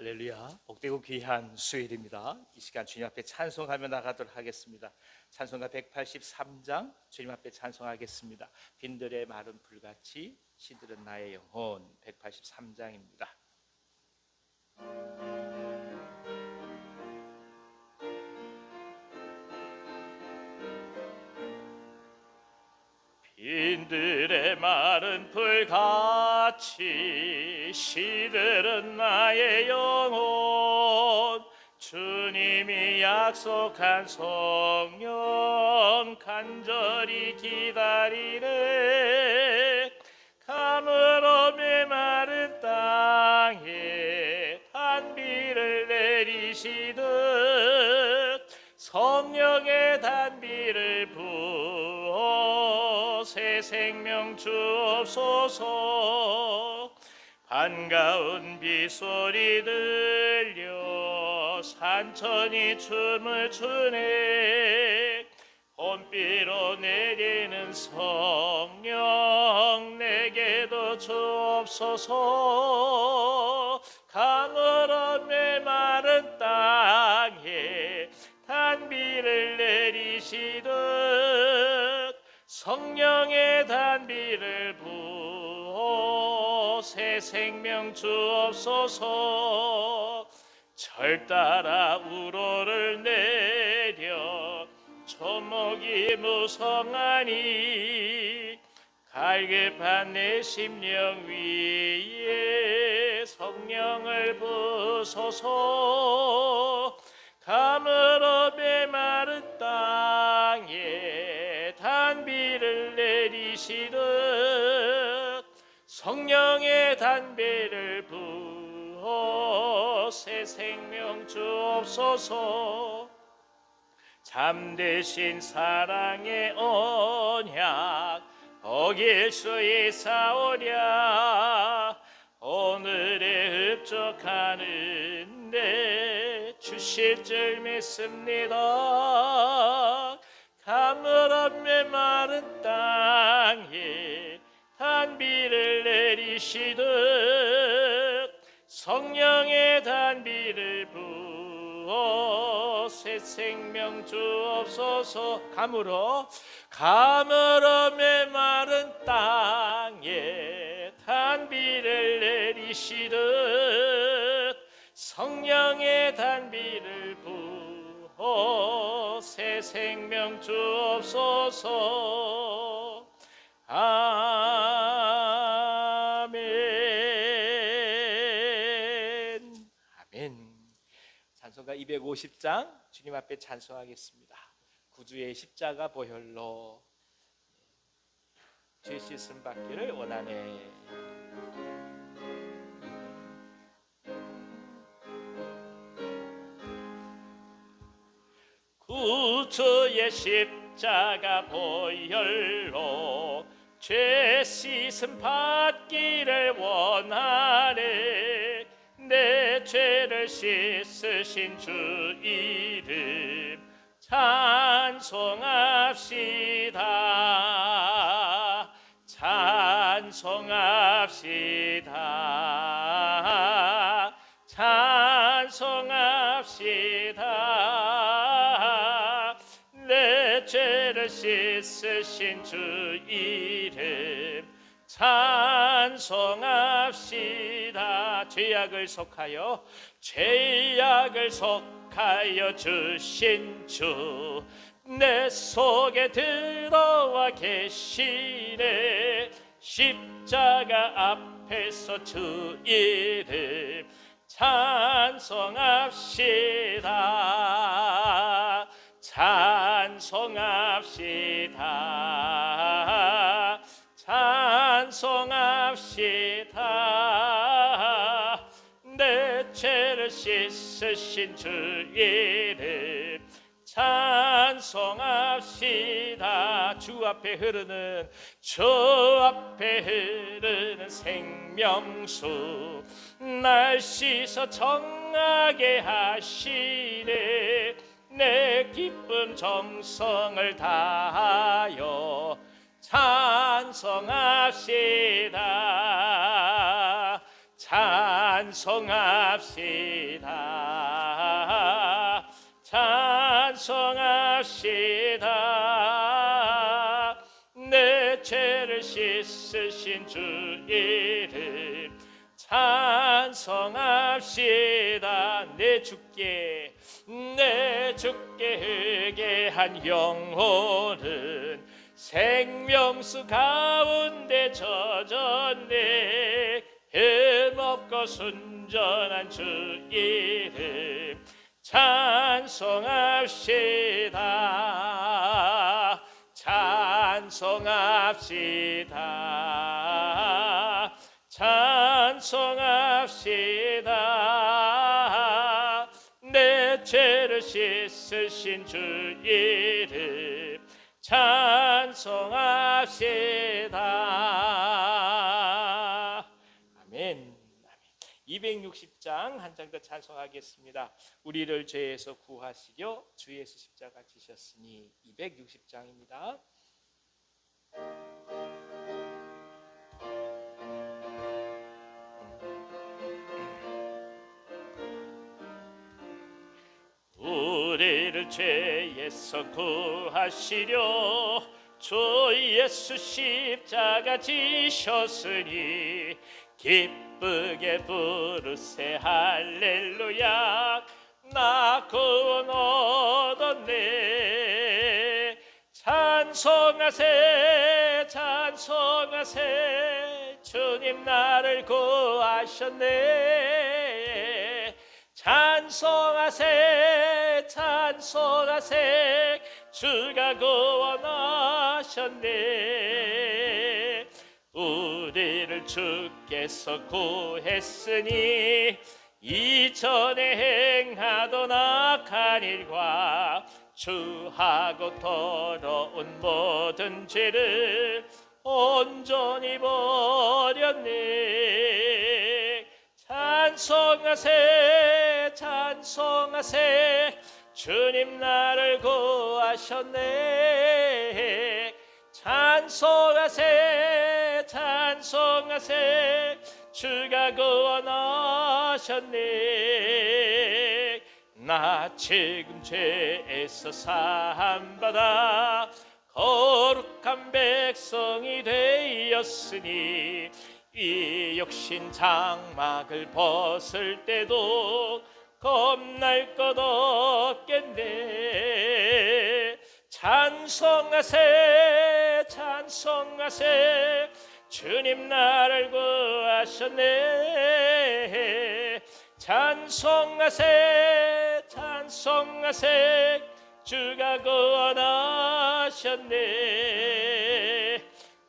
할렐루야. 복되고 귀한 수요일입니다. 이 시간 주님 앞에 찬송하며 나가도록 하겠습니다. 찬송가 183장 주님 앞에 찬송하겠습니다. 빈들의 마른 불같이 시들은 나의 영혼. 183장입니다. 빈들의 마른 불같이 시들은 나의 영혼. 주님이 약속한 성령 간절히 기다리네. 가물어 메마른 땅에 단비를 내리시듯 성령의 단비를 부어 새 생명 주옵소서. 반가운 비소리 들려 산천이 춤을 추네. 봄비로 내리는 성령 내게도 주옵소서. 가물어 메마른 땅에 단비를 내리시듯 성령의 단비를 부어 새 생명 주옵소서. 절 따라 우로를 내려 초목이 무성하니 갈급한 내 심령 위에 성령을 부소서. 가물어 메마른 땅에 단비를 내리시듯 성령의 단비를 부어 새 생명 주옵소서. 참되신 사랑의 언약 어길 수 있사오랴. 오늘의 흡족하는데 주실 줄 믿습니다. 가물어 메마른 땅에 단비를 내리시듯 성령의 단비를 부어 새 생명 주옵소서. 가물어 메마른 땅에 단비를 내리시듯 성령의 단비를 부어 새 생명 주옵소서. 아멘. 아멘. 찬송가 250장 주님 앞에 찬송하겠습니다. 구주의 십자가 보혈로 죄 씻음 받기를 원하네. 구주의 십자가 보혈로 죄 씻음 받기를 원하네. 내 죄를 씻으신 주 이름 찬송합시다. 찬송합시다. 찬송합시다. 내 죄를 씻으신 주 이름 찬송합시다. 죄악을 속하여 주신 주 내 속에 들어와 계시네. 십자가 앞에서 주 이름 찬송합시다. 찬송합시다. 찬송합시다. 내 죄를 씻으신 주 이름 찬송합시다. 주 앞에 흐르는 생명수 날 씻어 정하게 하시네. 내 기쁨 정성을 다하여 찬송합시다. 찬송합시다. 찬송합시다. 내 죄를 씻으신 주 이름 찬송합시다. 내 주께 회개한 영혼은 생명수 가운데 젖었네. 힘없고 순전한 주 이름 찬송합시다. 찬송합시다. 찬송합시다. 내 죄를 씻으신 주 이름 찬송합시다. 아멘. 260장 한 장 더 찬송하겠습니다. 우리를 죄에서 구하시려 주 예수 십자가 지셨으니 260장입니다. 우리를 죄에서 구하시려 주 예수 십자가 지셨으니 기쁘게 부르세 할렐루야. 나 구원 얻었네. 찬송하세 찬송하세 주님 나를 구하셨네. 찬송하세 찬송하세 주가 구원하셨네. 우리를 주께서 구했으니 이전에 행하던 악한 일과 주하고 더러운 모든 죄를 온전히 버렸네. 찬송하세 찬송하세 주님 나를 구하셨네. 찬송하세 찬송하세 주가 구원하셨네. 나 지금 죄에서 사함받아 거룩한 백성이 되었으니 이 육신 장막을 벗을 때도 겁날 것 없겠네. 찬송하세 찬송하세 주님 나를 구하셨네. 찬송하세 찬송하세 주가 구원하셨네.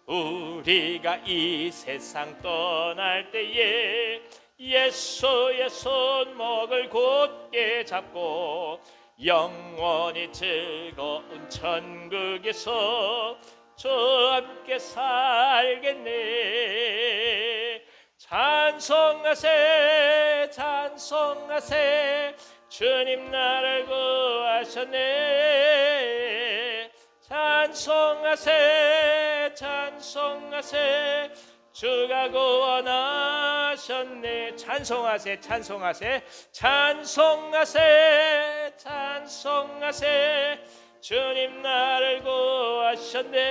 우리가 이 세상 떠날 때에 예수의 손목을 곧게 잡고 영원히 즐거운 천국에서 저와 함께 살겠네. 찬송하세 찬송하세 주님 나를 구하셨네. 찬송하세 찬송하세 주가 구원하셨네. 찬송하세 찬송하세 찬송하세 찬송하세 주님 나를 구하셨네.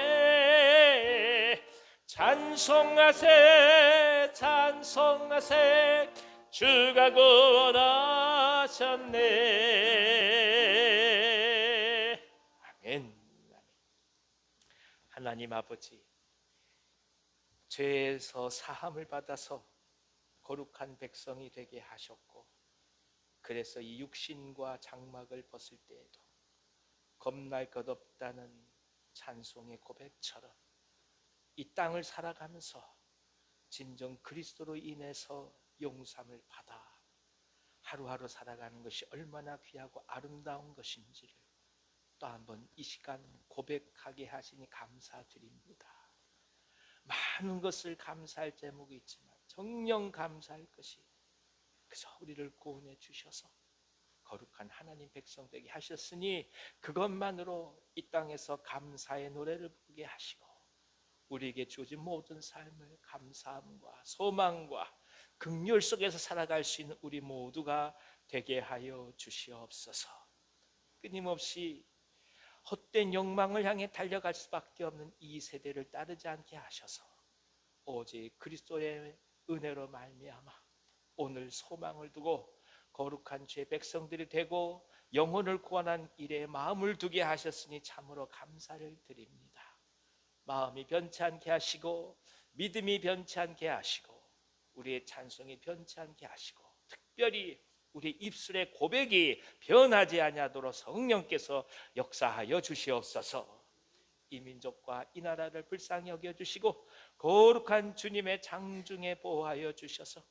찬송하세 찬송하세 주가 구원하셨네. 아멘. 하나님 아버지, 죄에서 사함을 받아서 거룩한 백성이 되게 하셨고, 그래서 이 육신과 장막을 벗을 때에도 겁날 것 없다는 찬송의 고백처럼 이 땅을 살아가면서 진정 그리스도로 인해서 용서함을 받아 하루하루 살아가는 것이 얼마나 귀하고 아름다운 것인지를 또 한번 이 시간 고백하게 하시니 감사드립니다. 많은 것을 감사할 제목이 있지만 정녕 감사할 것이 그저 우리를 구원해 주셔서 거룩한 하나님 백성 되게 하셨으니 그것만으로 이 땅에서 감사의 노래를 부르게 하시고 우리에게 주어진 모든 삶을 감사함과 소망과 긍휼 속에서 살아갈 수 있는 우리 모두가 되게 하여 주시옵소서. 끊임없이 헛된 욕망을 향해 달려갈 수밖에 없는 이 세대를 따르지 않게 하셔서 오직 그리스도의 은혜로 말미암아 오늘 소망을 두고 거룩한 주의 백성들이 되고 영혼을 구원한 일에 마음을 두게 하셨으니 참으로 감사를 드립니다. 마음이 변치 않게 하시고 믿음이 변치 않게 하시고 우리의 찬송이 변치 않게 하시고 특별히 우리 입술의 고백이 변하지 아니하도록 성령께서 역사하여 주시옵소서. 이 민족과 이 나라를 불쌍히 여겨주시고 거룩한 주님의 장중에 보호하여 주셔서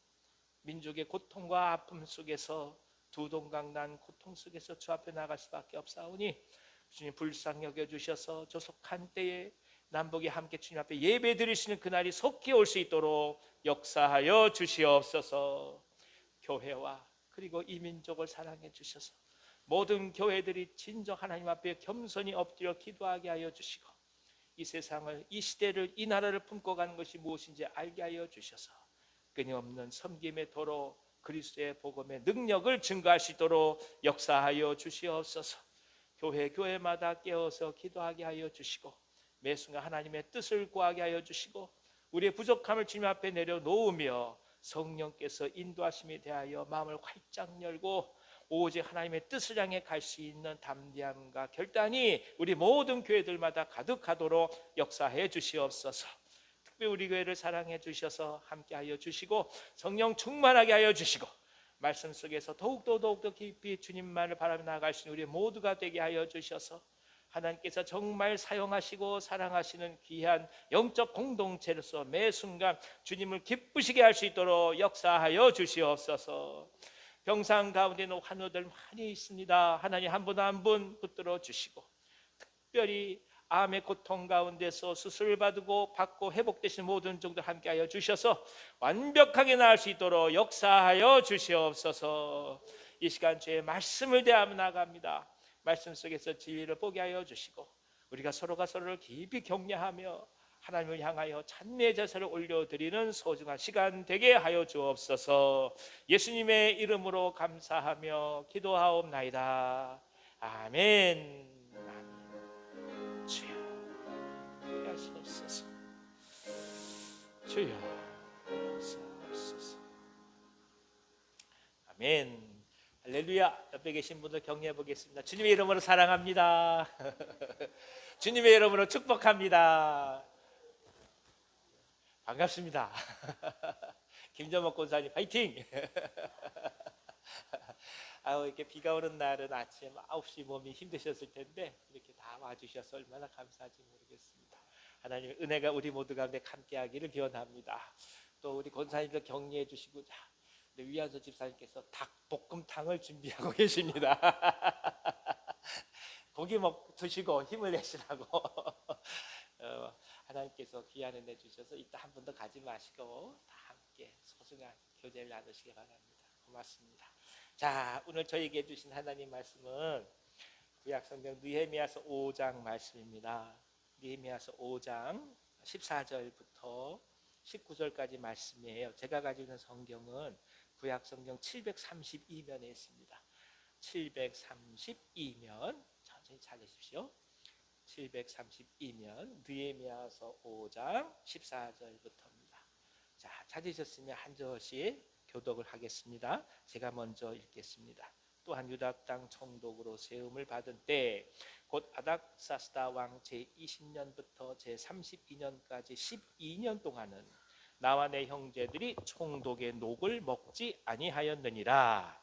민족의 고통과 아픔 속에서 두 동강 난 고통 속에서 주 앞에 나갈 수밖에 없사오니 주님 불쌍히 여겨주셔서 조속한 때에 남북이 함께 주님 앞에 예배 드릴 수 있는 그날이 속히 올 수 있도록 역사하여 주시옵소서. 교회와 그리고 이 민족을 사랑해 주셔서 모든 교회들이 진정 하나님 앞에 겸손히 엎드려 기도하게 하여 주시고 이 세상을, 이 시대를, 이 나라를 품고 가는 것이 무엇인지 알게 하여 주셔서 끊임없는 섬김의 도로 그리스도의 복음의 능력을 증거할 수 있도록 역사하여 주시옵소서. 교회마다 깨어서 기도하게 하여 주시고 매 순간 하나님의 뜻을 구하게 하여 주시고 우리의 부족함을 주님 앞에 내려놓으며 성령께서 인도하심에 대하여 마음을 활짝 열고 오직 하나님의 뜻을 향해 갈 수 있는 담대함과 결단이 우리 모든 교회들마다 가득하도록 역사해 주시옵소서. 특별히 우리 교회를 사랑해 주셔서 함께하여 주시고 성령 충만하게 하여 주시고 말씀 속에서 더욱더 깊이 주님만을 바라며 나아갈 수 있는 우리 모두가 되게 하여 주셔서 하나님께서 정말 사용하시고 사랑하시는 귀한 영적 공동체로서 매 순간 주님을 기쁘시게 할 수 있도록 역사하여 주시옵소서. 병상 가운데는 환우들 많이 있습니다. 하나님 한 분 한 분 붙들어 주시고 특별히 암의 고통 가운데서 수술을 받고 회복되신 모든 종들 함께하여 주셔서 완벽하게 나을 수 있도록 역사하여 주시옵소서. 이 시간 주의 말씀을 대하며 나갑니다. 말씀 속에서 진리를 보게 하여 주시고 우리가 서로가 서로를 깊이 격려하며 하나님을 향하여 찬미의 제사를 올려드리는 소중한 시간 되게 하여 주옵소서. 예수님의 이름으로 감사하며 기도하옵나이다. 아멘. 주여 하시옵소서. 주여 하시옵소서. 아멘. 할렐루야. 옆에 계신 분들 격려해 보겠습니다. 주님의 이름으로 사랑합니다. 주님의 이름으로 축복합니다. 반갑습니다. 김정목 권사님 파이팅. 이렇게 비가 오는 날은 아침 9시 몸이 힘드셨을 텐데 이렇게 다 와주셔서 얼마나 감사한지 모르겠습니다. 하나님의 은혜가 우리 모두 가운데 함께하기를 기원합니다. 또 우리 권사님도 격려해 주시고 위안서 집사님께서 닭볶음탕을 준비하고 계십니다. 고기 드시고 힘을 내시라고 하나님께서 귀한 은혜 주셔서 이따 한 번 더 가지 마시고 다 함께 소중한 교제를 나누시기 바랍니다. 고맙습니다. 자, 오늘 저에게 주신 하나님 말씀은 구약성경 느헤미야서 5장 말씀입니다. 느헤미야서 5장 14절부터 19절까지 말씀이에요. 제가 가지고 있는 성경은 구약성경 732면에 있습니다. 732면 천천히 찾으십시오. 732면 느헤미야서 5장 14절부터입니다. 자, 찾으셨으면 한 절씩 교독을 하겠습니다. 제가 먼저 읽겠습니다. 또한 유다 땅 총독으로 세움을 받은 때 곧 아닥사스다 왕 제20년부터 제32년까지 12년 동안은 나와 내 형제들이 총독의 녹을 먹지 아니하였느니라.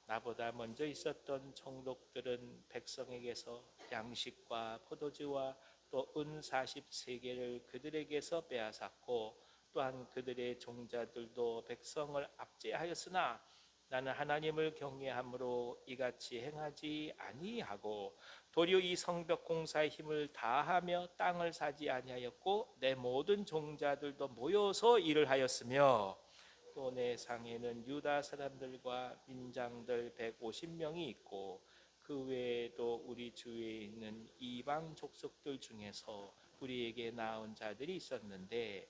나보다 먼저 있었던 총독들은 백성에게서 양식과 포도주와 또 은 43개를 그들에게서 빼앗았고 또한 그들의 종자들도 백성을 압제하였으나 나는 하나님을 경외함으로 이같이 행하지 아니하고 도리어 이 성벽 공사의 힘을 다하며 땅을 사지 아니하였고 내 모든 종자들도 모여서 일을 하였으며 또 내 상에는 유다 사람들과 민장들 150명이 있고 그 외에도 우리 주위에 있는 이방 족속들 중에서 우리에게 나온 자들이 있었는데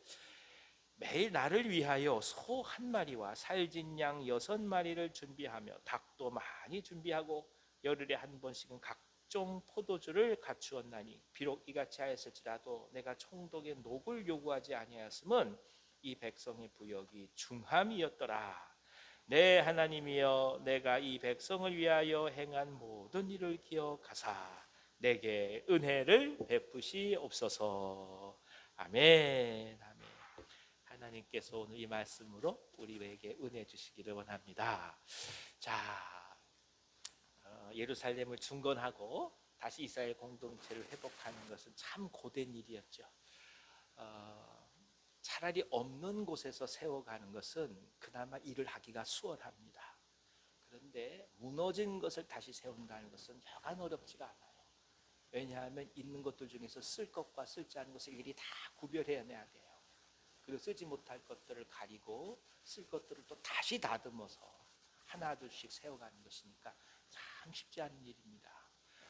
매일 나를 위하여 소 한 마리와 살진 양 6마리를 준비하며 닭도 많이 준비하고 열흘에 한 번씩은 각종 포도주를 갖추었나니 비록 이같이 하였을지라도 내가 총독의 녹을 요구하지 아니하였음은 이 백성의 부역이 중함이었더라. 내 하나님이여, 내가 이 백성을 위하여 행한 모든 일을 기억하사 내게 은혜를 베푸시옵소서. 아멘. 아멘. 하나님께서 오늘 이 말씀으로 우리에게 은혜 주시기를 원합니다. 자, 예루살렘을 중건하고 다시 이스라엘 공동체를 회복하는 것은 참 고된 일이었죠. 차라리 없는 곳에서 세워가는 것은 그나마 일을 하기가 수월합니다. 그런데 무너진 것을 다시 세운다는 것은 여간 어렵지가 않아요. 왜냐하면 있는 것들 중에서 쓸 것과 쓸지 않은 것을 일이 다 구별해내야 돼요. 그리고 쓰지 못할 것들을 가리고 쓸 것들을 또 다시 다듬어서 하나둘씩 세워가는 것이니까 참 쉽지 않은 일입니다.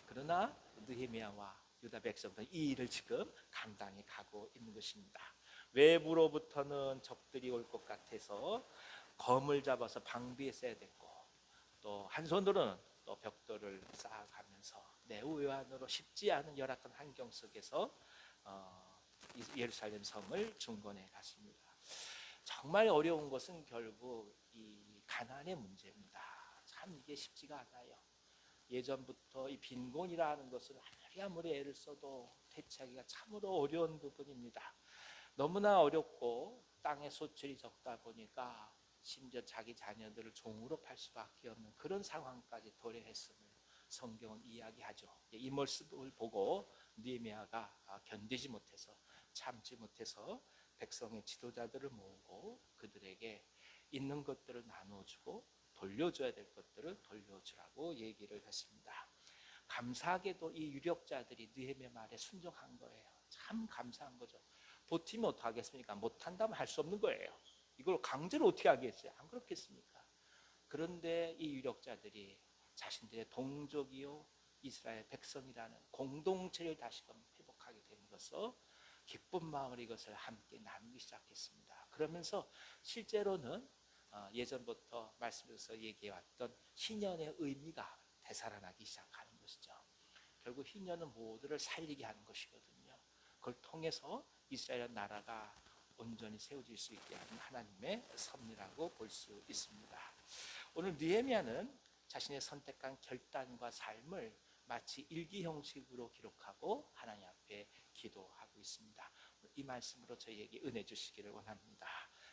그러나 느헤미야와 유다 백성들은 이 일을 지금 감당해 가고 있는 것입니다. 외부로부터는 적들이 올 것 같아서 검을 잡아서 방비했어야 됐고, 또 한 손으로는 또 벽돌을 쌓아가면서 매우 외환으로 쉽지 않은 열악한 환경 속에서 예루살렘 성을 중건해 갔습니다. 정말 어려운 것은 결국 이 가난의 문제입니다. 참 이게 쉽지가 않아요. 예전부터 이 빈곤이라는 것은 아무리 애를 써도 대체하기가 참으로 어려운 부분입니다. 너무나 어렵고 땅의 소출이 적다 보니까 심지어 자기 자녀들을 종으로 팔 수밖에 없는 그런 상황까지 도래했음을 성경은 이야기하죠. 이 모습을 보고 느헤미야가 견디지 못해서 참지 못해서 백성의 지도자들을 모으고 그들에게 있는 것들을 나눠주고 돌려줘야 될 것들을 돌려주라고 얘기를 했습니다. 감사하게도 이 유력자들이 느헤미야 말에 순종한 거예요. 참 감사한 거죠. 버티면 어떡하겠습니까? 못한다면 할 수 없는 거예요. 이걸 강제로 어떻게 하겠어요? 안 그렇겠습니까? 그런데 이 유력자들이 자신들의 동족이요 이스라엘 백성이라는 공동체를 다시금 회복하게 됨으로써 기쁜 마음으로 이것을 함께 나누기 시작했습니다. 그러면서 실제로는 예전부터 말씀에서 얘기해왔던 희년의 의미가 되살아나기 시작하는 것이죠. 결국 희년은 모두를 살리게 하는 것이거든요. 그걸 통해서 이스라엘 나라가 온전히 세워질 수 있게 하는 하나님의 섭리라고 볼 수 있습니다. 오늘 느헤미야는 자신의 선택한 결단과 삶을 마치 일기 형식으로 기록하고 하나님 앞에 기도하고 있습니다. 이 말씀으로 저희에게 은혜 주시기를 원합니다.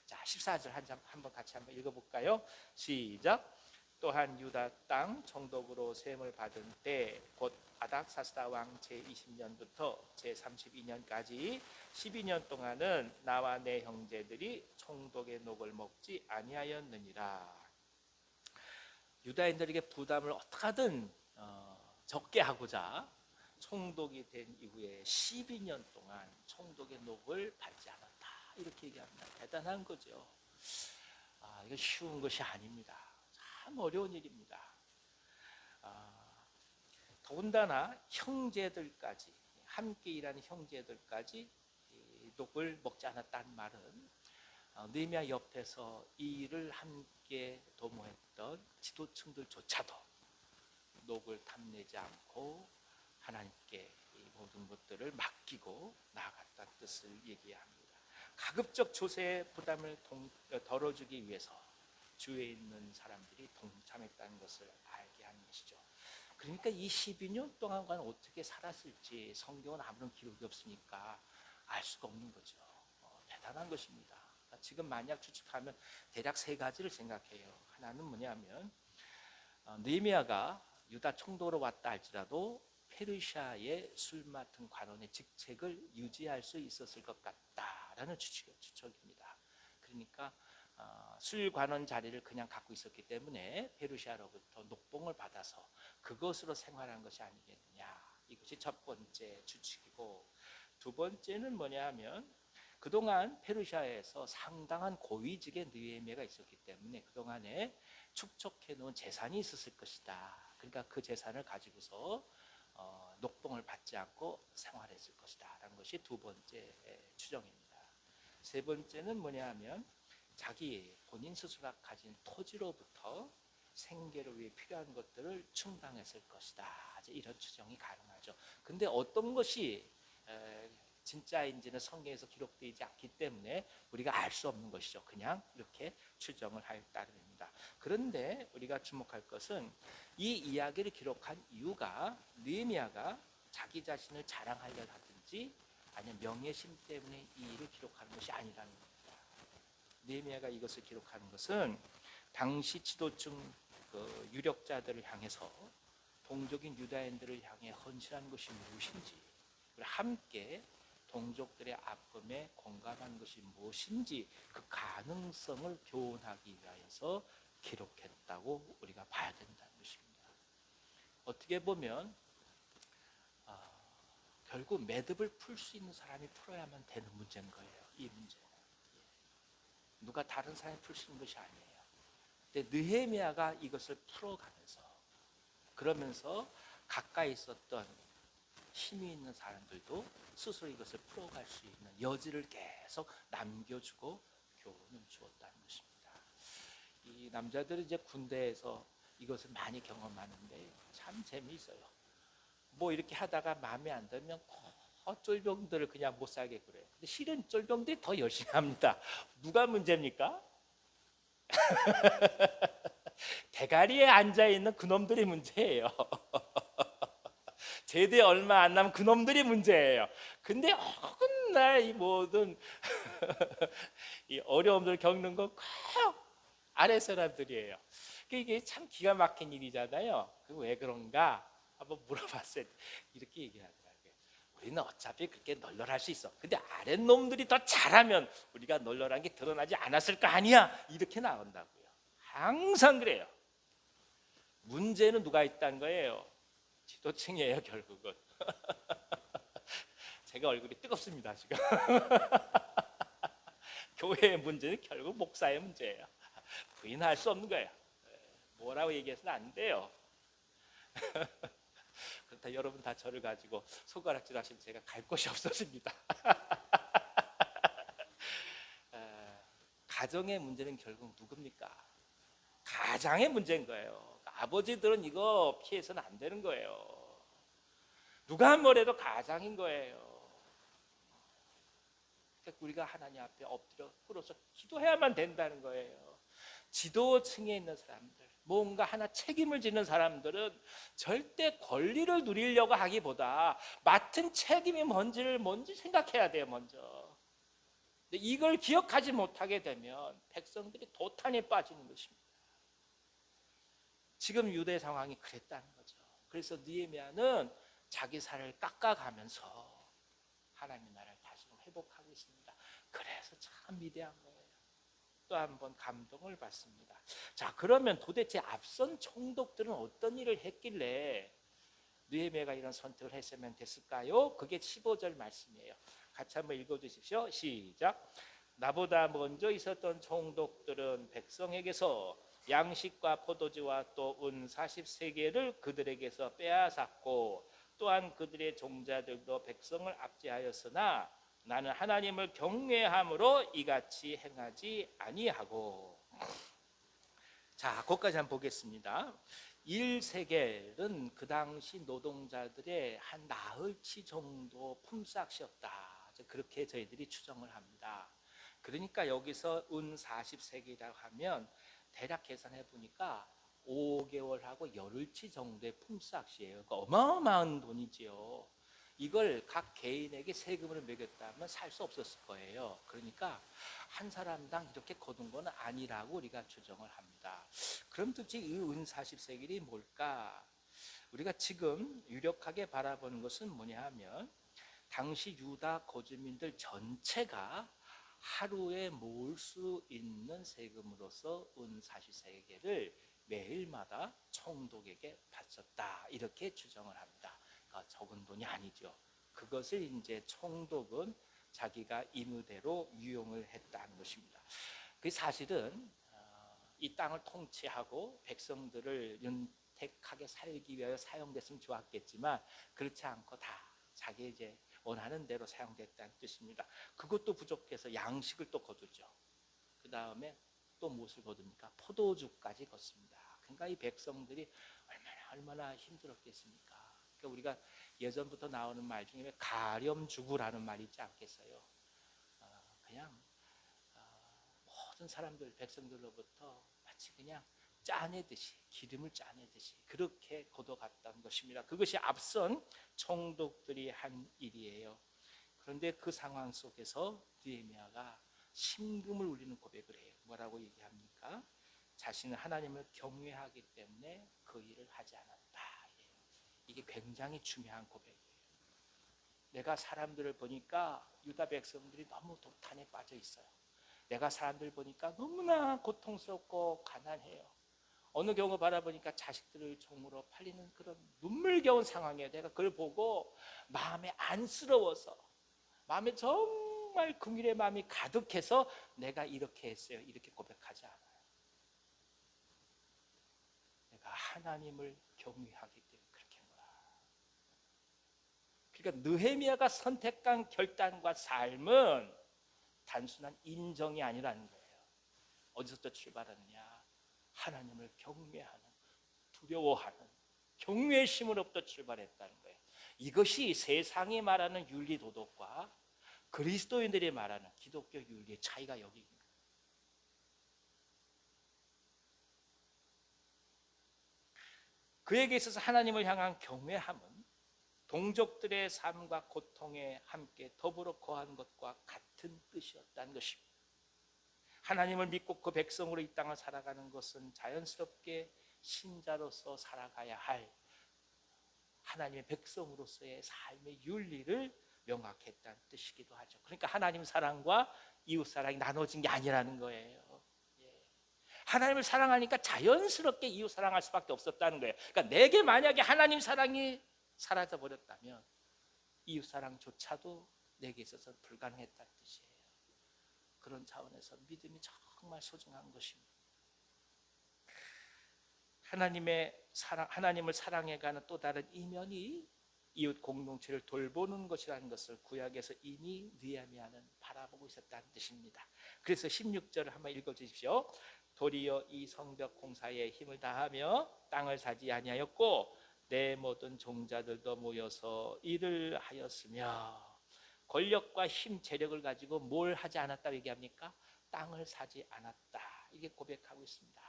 자, 14절 한번 같이 한번 읽어볼까요? 시작. 또한 유다 땅 총독으로 세움을 받은 때 곧 아닥사스다 왕 제20년부터 제32년까지 12년 동안은 나와 내 형제들이 총독의 녹을 먹지 아니하였느니라. 유다인들에게 부담을 어떻게든 적게 하고자 총독이 된 이후에 12년 동안 총독의 녹을 받지 않았다. 이렇게 얘기합니다. 대단한 거죠. 이거 쉬운 것이 아닙니다. 참 어려운 일입니다. 더군다나 형제들까지 함께 일하는 형제들까지 녹을 먹지 않았다는 말은 느헤미야 옆에서 이 일을 함께 도모했던 지도층들조차도 녹을 탐내지 않고 하나님께 이 모든 것들을 맡기고 나아갔다는 뜻을 얘기합니다. 가급적 조세의 부담을 덜어주기 위해서 주위에 있는 사람들이 동참했다는 것을 알게 하는 것이죠. 그러니까 이 12년 동안 어떻게 살았을지 성경은 아무런 기록이 없으니까 알 수가 없는 거죠. 대단한 것입니다. 지금 만약 추측하면 대략 세 가지를 생각해요. 하나는 뭐냐면 느헤미야가 유다 총독으로 왔다 할지라도 페르시아의 술 맡은 관원의 직책을 유지할 수 있었을 것 같다라는 추측입니다. 그러니까 술 관원 자리를 그냥 갖고 있었기 때문에 페르시아로부터 녹봉을 받아서 그것으로 생활한 것이 아니겠느냐. 이것이 첫 번째 추측이고, 두 번째는 뭐냐 하면 그동안 페르시아에서 상당한 고위직의 느헤미야가 있었기 때문에 그동안에 축적해 놓은 재산이 있었을 것이다. 그러니까 그 재산을 가지고서 녹봉을 받지 않고 생활했을 것이다 라는 것이 두 번째 추정입니다. 세 번째는 뭐냐 하면 자기 본인 스스로가 가진 토지로부터 생계를 위해 필요한 것들을 충당했을 것이다. 이런 추정이 가능하죠. 근데 어떤 것이 진짜인지는 성경에서 기록되지 않기 때문에 우리가 알 수 없는 것이죠. 그냥 이렇게 추정을 할 따름입니다. 그런데 우리가 주목할 것은 이 이야기를 기록한 이유가 느헤미야가 자기 자신을 자랑하려 하든지 아니면 명예심 때문에 이 일을 기록하는 것이 아니라는 겁니다. 느헤미야가 이것을 기록하는 것은 당시 지도층 그 유력자들을 향해서 동족인 유다인들을 향해 헌신한 것이 무엇인지, 함께 동족들의 아픔에 공감한 것이 무엇인지 그 가능성을 교훈하기 위하여서 기록했다고 우리가 봐야 된다는 것입니다. 어떻게 보면 결국 매듭을 풀 수 있는 사람이 풀어야만 되는 문제인 거예요. 이 문제는 누가 다른 사람이 풀 수 있는 것이 아니에요. 근데 느헤미야가 이것을 풀어가면서 그러면서 가까이 있었던 힘이 있는 사람들도 스스로 이것을 풀어갈 수 있는 여지를 계속 남겨주고 교훈을 주었다는 것입니다. 이 남자들은 이제 군대에서 이것을 많이 경험하는데 참 재미있어요. 뭐 이렇게 하다가 마음에 안 들면 쫄병들을 그냥 못 살게 그래요. 근데 실은 쫄병들이 더 열심히 합니다. 누가 문제입니까? 대가리에 앉아있는 그놈들이 문제예요. 제대 얼마 안 남은 그놈들이 문제예요. 근데 어긋날 이 모든 이 어려움들을 겪는 건 꼭 아래 사람들이에요. 이게 참 기가 막힌 일이잖아요. 왜 그런가 한번 물어봤어요. 이렇게 얘기하더라고요. 우리는 어차피 그렇게 널널할 수 있어. 근데 아랫놈들이 더 잘하면 우리가 널널한 게 드러나지 않았을 거 아니야. 이렇게 나온다고요. 항상 그래요. 문제는 누가 있다는 거예요? 지도층이에요, 결국은. 제가 얼굴이 뜨겁습니다, 지금. 교회의 문제는 결국 목사의 문제예요. 부인할 수 없는 거예요. 뭐라고 얘기해서는 안 돼요. 그렇다 여러분 다 저를 가지고 손가락질 하시면 제가 갈 곳이 없어집니다. 가정의 문제는 결국 누굽니까? 가장의 문제인 거예요. 아버지들은 이거 피해서는 안 되는 거예요. 누가 뭐래도 가장인 거예요. 우리가 하나님 앞에 엎드려 꿇어서 기도해야만 된다는 거예요. 지도층에 있는 사람들, 뭔가 하나 책임을 지는 사람들은 절대 권리를 누리려고 하기보다 맡은 책임이 뭔지 생각해야 돼요. 먼저. 이걸 기억하지 못하게 되면 백성들이 도탄에 빠지는 것입니다. 지금 유대 상황이 그랬다는 거죠. 그래서 느헤미야는 자기 살을 깎아가면서 하나님의 나라를 다시 회복하고 있습니다. 그래서 참 위대한 거예요. 또 한 번 감동을 받습니다. 자, 그러면 도대체 앞선 총독들은 어떤 일을 했길래 느헤미야가 이런 선택을 했으면 됐을까요? 그게 15절 말씀이에요. 같이 한번 읽어주십시오. 시작. 나보다 먼저 있었던 총독들은 백성에게서 양식과 포도주와 또 은 40세겔을 그들에게서 빼앗았고 또한 그들의 종자들도 백성을 압제하였으나 나는 하나님을 경외함으로 이같이 행하지 아니하고. 자, 거기까지 한번 보겠습니다. 1세겔은 그 당시 노동자들의 한 나흘치 정도 품삯이었다. 그렇게 저희들이 추정을 합니다. 그러니까 여기서 은 40세겔이라고 하면 대략 계산해 보니까 5개월하고 열흘치 정도의 품삯이에요. 그러니까 어마어마한 돈이지요. 이걸 각 개인에게 세금으로 매겼다면 살 수 없었을 거예요. 그러니까 한 사람당 이렇게 거둔 건 아니라고 우리가 추정을 합니다. 그럼 도대체 이 은 40세겔이 뭘까? 우리가 지금 유력하게 바라보는 것은 뭐냐 하면 당시 유다 거주민들 전체가 하루에 모을 수 있는 세금으로서 은 40세겔을 매일마다 총독에게 바쳤다. 이렇게 추정을 합니다. 그러니까 적은 돈이 아니죠. 그것을 이제 총독은 자기가 임의대로 유용을 했다는 것입니다. 그 사실은 이 땅을 통치하고 백성들을 윤택하게 살기 위하여 사용됐으면 좋았겠지만 그렇지 않고 다 자기 이제 원하는 대로 사용됐다는 뜻입니다. 그것도 부족해서 양식을 또 거두죠. 그 다음에 또 무엇을 거둡니까? 포도주까지 걷습니다. 그러니까 이 백성들이 얼마나 힘들었겠습니까? 그러니까 우리가 예전부터 나오는 말 중에 가렴주구라는 말이 있지 않겠어요? 그냥 모든 사람들, 백성들로부터 마치 그냥 짜내듯이, 기름을 짜내듯이 그렇게 걷어갔다는 것입니다. 그것이 앞선 총독들이 한 일이에요. 그런데 그 상황 속에서 느헤미야가 심금을 울리는 고백을 해요. 뭐라고 얘기합니까? 자신은 하나님을 경외하기 때문에 그 일을 하지 않았다. 이게 굉장히 중요한 고백이에요. 내가 사람들을 보니까 유다 백성들이 너무 도탄에 빠져 있어요. 내가 사람들 보니까 너무나 고통스럽고 가난해요. 어느 경우 바라보니까 자식들을 종으로 팔리는 그런 눈물겨운 상황이에요. 내가 그걸 보고 마음에 안쓰러워서, 마음에 정말 긍휼의 마음이 가득해서 내가 이렇게 했어요. 이렇게 고백하지 않아요. 내가 하나님을 경외하기 때문에 그렇게 한 거야. 그러니까 느헤미야가 선택한 결단과 삶은 단순한 인정이 아니라는 거예요. 어디서부터 출발하느냐? 하나님을 경외하는, 두려워하는 경외의 심으로부터 출발했다는 거예요. 이것이 세상이 말하는 윤리 도덕과 그리스도인들이 말하는 기독교 윤리의 차이가 여기 있는 거예요. 그에게 있어서 하나님을 향한 경외함은 동족들의 삶과 고통에 함께 더불어 거하는 것과 같은 뜻이었다는 것입니다. 하나님을 믿고 그 백성으로 이 땅을 살아가는 것은 자연스럽게 신자로서 살아가야 할 하나님의 백성으로서의 삶의 윤리를 명확히 했다는 뜻이기도 하죠. 그러니까 하나님 사랑과 이웃 사랑이 나눠진 게 아니라는 거예요. 하나님을 사랑하니까 자연스럽게 이웃 사랑할 수밖에 없었다는 거예요. 그러니까 내게 만약에 하나님 사랑이 사라져 버렸다면 이웃 사랑조차도 내게 있어서 불가능했다는 뜻이에요. 그런 차원에서 믿음이 정말 소중한 것입니다. 하나님을 사랑해가는 또 다른 이면이 이웃 공동체를 돌보는 것이라는 것을 구약에서 이미 느헤미야는 바라보고 있었다는 뜻입니다. 그래서 16절을 한번 읽어주십시오. 도리어 이 성벽 공사에 힘을 다하며 땅을 사지 아니하였고 내 모든 종자들도 모여서 일을 하였으며, 권력과 힘, 재력을 가지고 뭘 하지 않았다고 얘기합니까? 땅을 사지 않았다. 이게 고백하고 있습니다.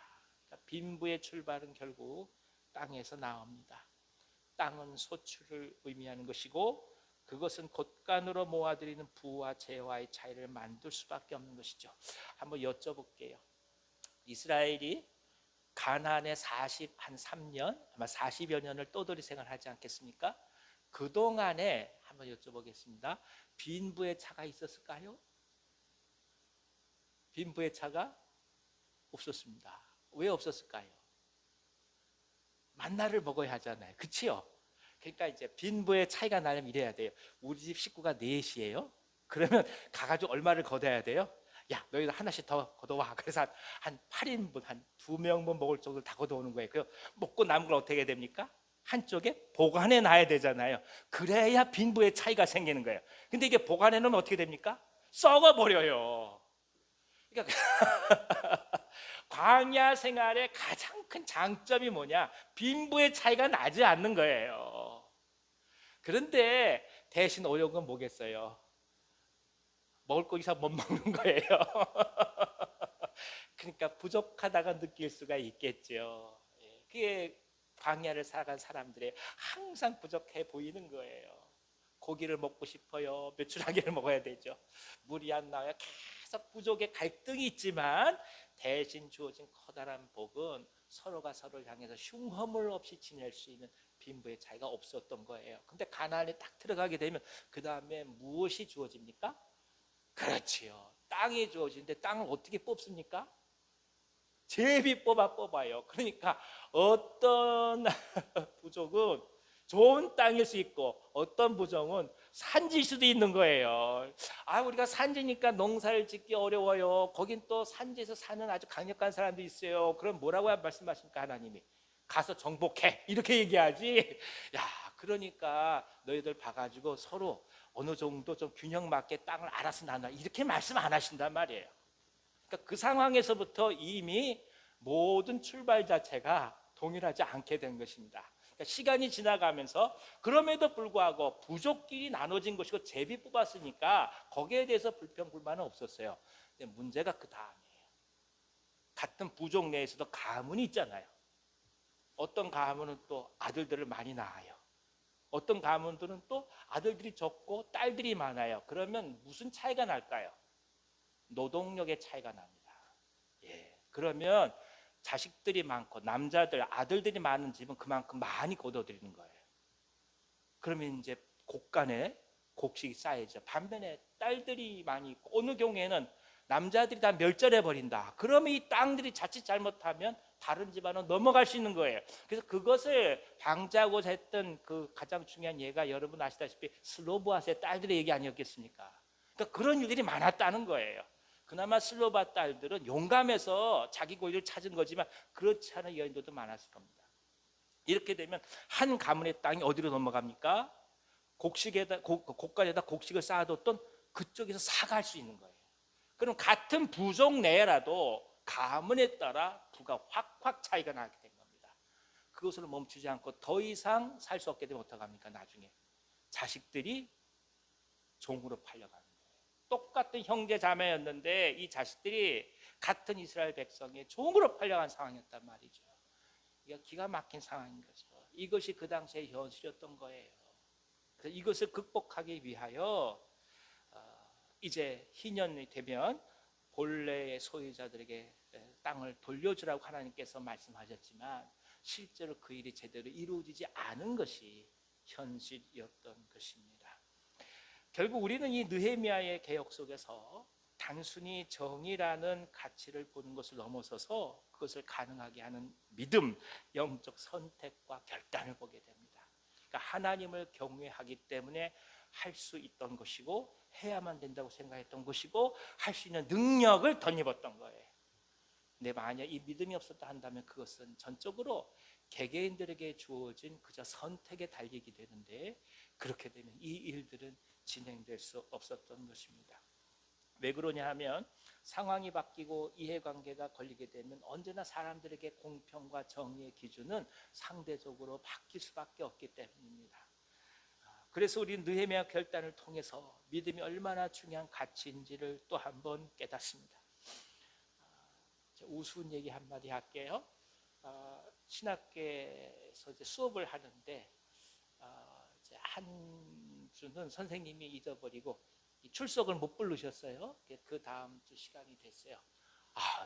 그러니까 빈부의 출발은 결국 땅에서 나옵니다. 땅은 소출을 의미하는 것이고 그것은 곳간으로 모아들이는 부와 재화의 차이를 만들 수밖에 없는 것이죠. 한번 여쭤볼게요. 이스라엘이 가나안에 3년, 아마 40여 년을 떠돌이 생활하지 않겠습니까? 그동안에 한번 여쭤보겠습니다. 빈부의 차가 있었을까요? 빈부의 차가 없었습니다. 왜 없었을까요? 만나를 먹어야 하잖아요. 그치요? 그러니까 이제 빈부의 차이가 나려면 이래야 돼요. 우리 집 식구가 넷이에요. 그러면 가가지고 얼마를 걷어야 돼요? 야, 너희들 하나씩 더 걷어와. 그래서 한 8인분, 한 2명분 먹을 정도를 다 걷어오는 거예요. 그 먹고 남은 걸 어떻게 해야 됩니까? 한쪽에 보관해 놔야 되잖아요. 그래야 빈부의 차이가 생기는 거예요. 근데 이게 보관해 놓으면 어떻게 됩니까? 썩어버려요. 그러니까 광야 생활의 가장 큰 장점이 뭐냐? 빈부의 차이가 나지 않는 거예요. 그런데 대신 어려운 건 뭐겠어요? 먹을 거 이상 못 먹는 거예요. 그러니까 부족하다가 느낄 수가 있겠죠. 그게 광야를 살아간 사람들의 항상 부족해 보이는 거예요. 고기를 먹고 싶어요. 메추라기를 먹어야 되죠. 물이 안 나와요. 계속 부족의 갈등이 있지만 대신 주어진 커다란 복은 서로가 서로를 향해서 흉허물 없이 지낼 수 있는 빈부의 차이가 없었던 거예요. 근데 가나안에 딱 들어가게 되면 그 다음에 무엇이 주어집니까? 그렇지요. 땅이 주어지는데 땅을 어떻게 뽑습니까? 제비 뽑아요. 그러니까 어떤 부족은 좋은 땅일 수 있고 어떤 부족은 산지일 수도 있는 거예요. 우리가 산지니까 농사를 짓기 어려워요. 거긴 또 산지에서 사는 아주 강력한 사람도 있어요. 그럼 뭐라고 말씀하십니까? 하나님이 가서 정복해 이렇게 얘기하지. 야, 그러니까 너희들 봐가지고 서로 어느 정도 좀 균형 맞게 땅을 알아서 나눠, 이렇게 말씀 안 하신단 말이에요. 그러니까 그 상황에서부터 이미 모든 출발 자체가 동일하지 않게 된 것입니다. 그러니까 시간이 지나가면서 그럼에도 불구하고 부족끼리 나눠진 것이고 제비 뽑았으니까 거기에 대해서 불평 불만은 없었어요. 근데 문제가 그 다음이에요. 같은 부족 내에서도 가문이 있잖아요. 어떤 가문은 또 아들들을 많이 낳아요. 어떤 가문들은 또 아들들이 적고 딸들이 많아요. 그러면 무슨 차이가 날까요? 노동력의 차이가 납니다. 예. 그러면 자식들이 많고 남자들, 아들들이 많은 집은 그만큼 많이 거둬들이는 거예요. 그러면 이제 곡간에 곡식이 쌓이죠. 반면에 딸들이 많이 있고 어느 경우에는 남자들이 다 멸절해 버린다. 그러면 이 땅들이 자칫 잘못하면 다른 집안으로 넘어갈 수 있는 거예요. 그래서 그것을 방지하고자 했던 그 가장 중요한 예가 여러분 아시다시피 슬로보아스의 딸들의 얘기 아니었겠습니까? 그러니까 그런 일들이 많았다는 거예요. 그나마 슬로바 딸들은 용감해서 자기 고유를 찾은 거지만 그렇지 않은 여인들도 많았을 겁니다. 이렇게 되면 한 가문의 땅이 어디로 넘어갑니까? 곡간에다 곡식을 쌓아뒀던 그쪽에서 사갈 수 있는 거예요. 그럼 같은 부족 내라도 가문에 따라 부가 확 차이가 나게 된 겁니다. 그것을 멈추지 않고 더 이상 살 수 없게 되면 어떡합니까? 나중에 자식들이 종으로 팔려가는 거예요. 똑같은 형제 자매였는데 이 자식들이 같은 이스라엘 백성의 종으로 팔려간 상황이었단 말이죠. 이게 기가 막힌 상황인 거죠. 이것이 그 당시의 현실이었던 거예요. 그래서 이것을 극복하기 위하여 이제 희년이 되면 본래의 소유자들에게 땅을 돌려주라고 하나님께서 말씀하셨지만 실제로 그 일이 제대로 이루어지지 않은 것이 현실이었던 것입니다. 결국 우리는 이 느헤미야의 개혁 속에서 단순히 정의라는 가치를 보는 것을 넘어서서 그것을 가능하게 하는 믿음, 영적 선택과 결단을 보게 됩니다. 그러니까 하나님을 경외하기 때문에 할 수 있던 것이고 해야만 된다고 생각했던 것이고 할 수 있는 능력을 덧입었던 거예요. 근데 만약 이 믿음이 없었다 한다면 그것은 전적으로 개개인들에게 주어진 그저 선택에 달리게 되는데 그렇게 되면 이 일들은 진행될 수 없었던 것입니다. 왜 그러냐 하면 상황이 바뀌고 이해관계가 걸리게 되면 언제나 사람들에게 공평과 정의의 기준은 상대적으로 바뀔 수밖에 없기 때문입니다. 그래서 우리는 느헤미야 결단을 통해서 믿음이 얼마나 중요한 가치인지를 또 한 번 깨닫습니다. 우스운 얘기 한마디 할게요. 신학교에서 이제 수업을 하는데 이제 한 주는 선생님이 잊어버리고 출석을 못 부르셨어요. 그 다음 주 시간이 됐어요.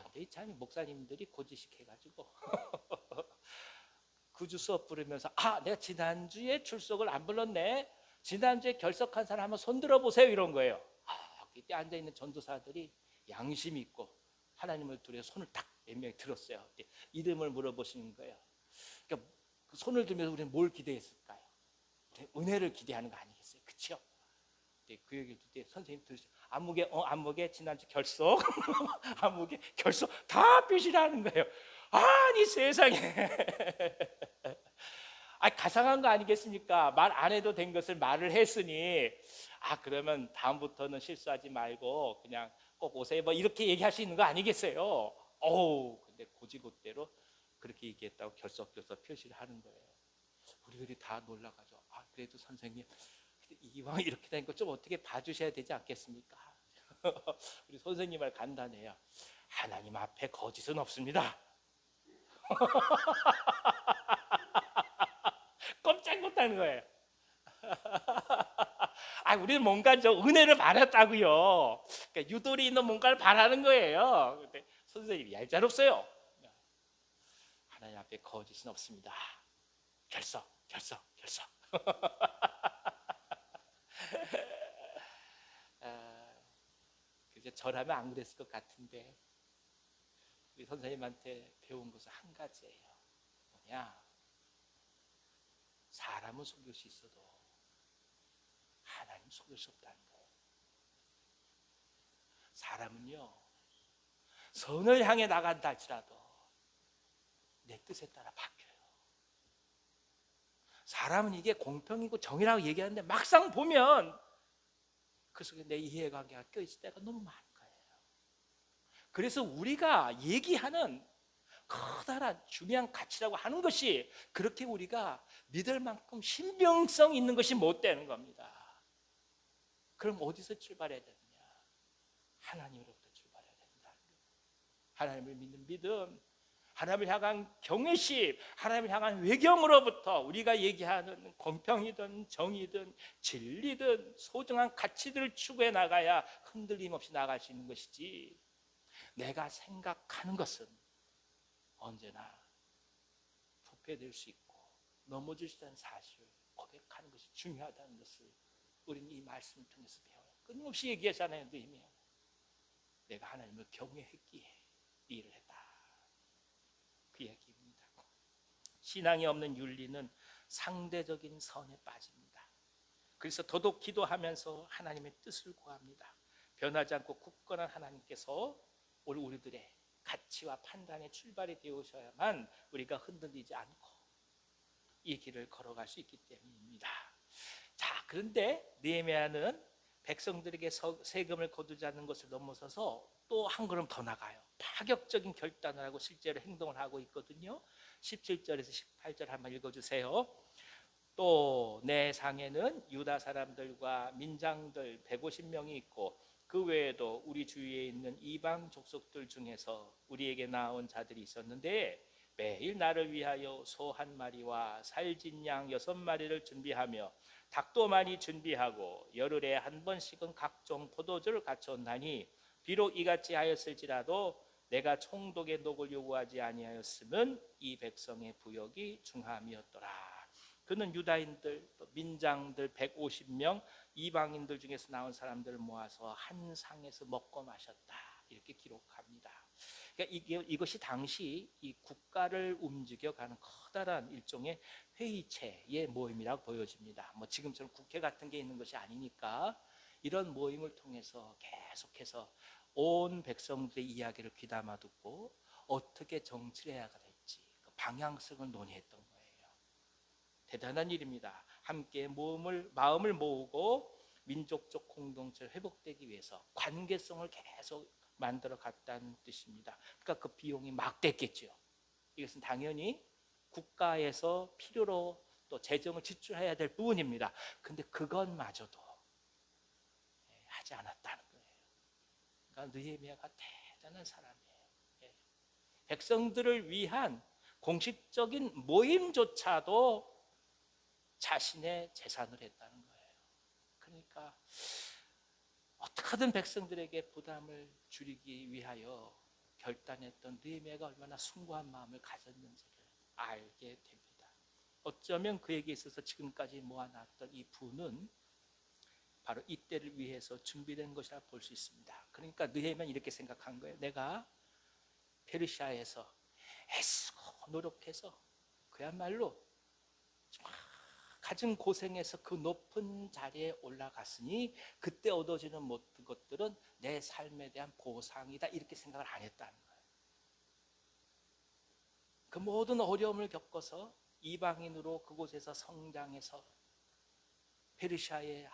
근데 참 목사님들이 고지식해가지고 그 주 수업 부르면서 내가 지난주에 출석을 안 불렀네. 지난주에 결석한 사람 한번 손 들어보세요. 이런 거예요. 그때 앉아있는 전도사들이 양심 있고 하나님을 두려워 손을 딱 몇 명이 들었어요. 이름을 물어보시는 거예요. 그러니까 그 손을 들면서 우리는 뭘 기대했을까요? 은혜를 기대하는 거 아니겠어요? 그렇죠? 그 얘기를 듣때 선생님 들으시죠. 안목에 지난주 결석 안목에 결석 다 표시를 거예요. 아니 세상에 가상한 거 아니겠습니까? 말 안 해도 된 것을 말을 했으니 그러면 다음부터는 실수하지 말고 그냥 꼭 오세요 뭐 이렇게 얘기할 수 있는 거 아니겠어요? 근데 고지고대로 그렇게 얘기했다고 결석 표시를 하는 거예요. 우리들이 다 놀라가지고 그래도 선생님 이왕 이렇게 되니까 좀 어떻게 봐주셔야 되지 않겠습니까? 우리 선생님 말 간단해요. 하나님 앞에 거짓은 없습니다. 꼼짝 못하는 거예요. 우리는 뭔가 좀 은혜를 받았다고요. 그러니까 유도리 있는 뭔가를 바라는 거예요. 근데 선생님이 얄짤없어요. 하나님 앞에 거짓은 없습니다. 결석. 그래서 저라면 안 그랬을 것 같은데 우리 선생님한테 배운 것은 한 가지예요. 뭐냐? 사람은 속일 수 있어도 하나님 속일 수 없다는 거예요. 사람은요 선을 향해 나간다 할지라도 내 뜻에 따라 바뀌어요. 사람은 이게 공평이고 정의라고 얘기하는데 막상 보면 그 속에 내 이해관계가 껴있을 때가 너무 많은 거예요. 그래서 우리가 얘기하는 커다란 중요한 가치라고 하는 것이 그렇게 우리가 믿을 만큼 신빙성 있는 것이 못 되는 겁니다. 그럼 어디서 출발해야 되느냐? 하나님으로부터 출발해야 된다는 거예요. 하나님을 믿는 믿음, 하나님을 향한 경외심, 하나님을 향한 외경으로부터 우리가 얘기하는 공평이든 정의든 진리든 소중한 가치들을 추구해 나가야 흔들림 없이 나갈 수 있는 것이지, 내가 생각하는 것은 언제나 부패될 수 있고 넘어질 수 있다는 사실을 고백하는 것이 중요하다는 것을 우리는 이 말씀을 통해서 배워요. 끊임없이 얘기하잖아요. 느헤미야, 내가 하나님을 경외했기에 이 일을 했다, 그 얘기입니다. 신앙이 없는 윤리는 상대적인 선에 빠집니다. 그래서 더더욱 기도하면서 하나님의 뜻을 구합니다. 변하지 않고 굳건한 하나님께서 우리들의 가치와 판단의 출발이 되어셔야만 우리가 흔들리지 않고 이 길을 걸어갈 수 있기 때문입니다. 자, 그런데 느헤미야는 백성들에게 세금을 거두지 않는 것을 넘어서서 또 한 걸음 더 나가요. 파격적인 결단을 하고 실제로 행동을 하고 있거든요. 17절에서 18절 한번 읽어주세요. 또 내 상에는 유다 사람들과 민장들 150명이 있고 그 외에도 우리 주위에 있는 이방 족속들 중에서 우리에게 나온 자들이 있었는데 매일 나를 위하여 소 한 마리와 살진 양 6마리를 준비하며 닭도 많이 준비하고 열흘에 한 번씩은 각종 포도주를 갖춰온다니 비록 이같이 하였을지라도 내가 총독의 녹을 요구하지 아니하였으면 이 백성의 부역이 중함이었더라. 그는 유다인들, 민장들 150명, 이방인들 중에서 나온 사람들을 모아서 한 상에서 먹고 마셨다, 이렇게 기록합니다. 그러니까 이것이 당시 이 국가를 움직여가는 커다란 일종의 회의체의 모임이라고 보여집니다. 뭐 지금처럼 국회 같은 게 있는 것이 아니니까 이런 모임을 통해서 계속해서 온 백성들의 이야기를 귀담아 듣고 어떻게 정치를 해야 될지 그 방향성을 논의했던 거예요. 대단한 일입니다. 함께 마음을 모으고 민족적 공동체를 회복되기 위해서 관계성을 계속 만들어 갔다는 뜻입니다. 그러니까 그 비용이 막됐겠죠. 이것은 당연히 국가에서 필요로 또 재정을 지출해야 될 부분입니다. 근데 그것마저도 하지 않았다는 거예요. 그러니까 느헤미야가 대단한 사람이에요. 백성들을 위한 공식적인 모임조차도 자신의 재산을 했다는 거예요. 그러니까 어떻게든 백성들에게 부담을 줄이기 위하여 결단했던 느헤미야가 얼마나 숭고한 마음을 가졌는지를 알게 됩니다. 어쩌면 그에게 있어서 지금까지 모아놨던 이 부는 바로 이때를 위해서 준비된 것이라 볼 수 있습니다. 그러니까 느헤미야는 이렇게 생각한 거예요. 내가 페르시아에서 애쓰고 노력해서 그야말로 가진 고생해서 그 높은 자리에 올라갔으니 그때 얻어지는 모든 것들은 내 삶에 대한 보상이다, 이렇게 생각을 안 했다는 거예요. 그 모든 어려움을 겪어서 이방인으로 그곳에서 성장해서 페르시아의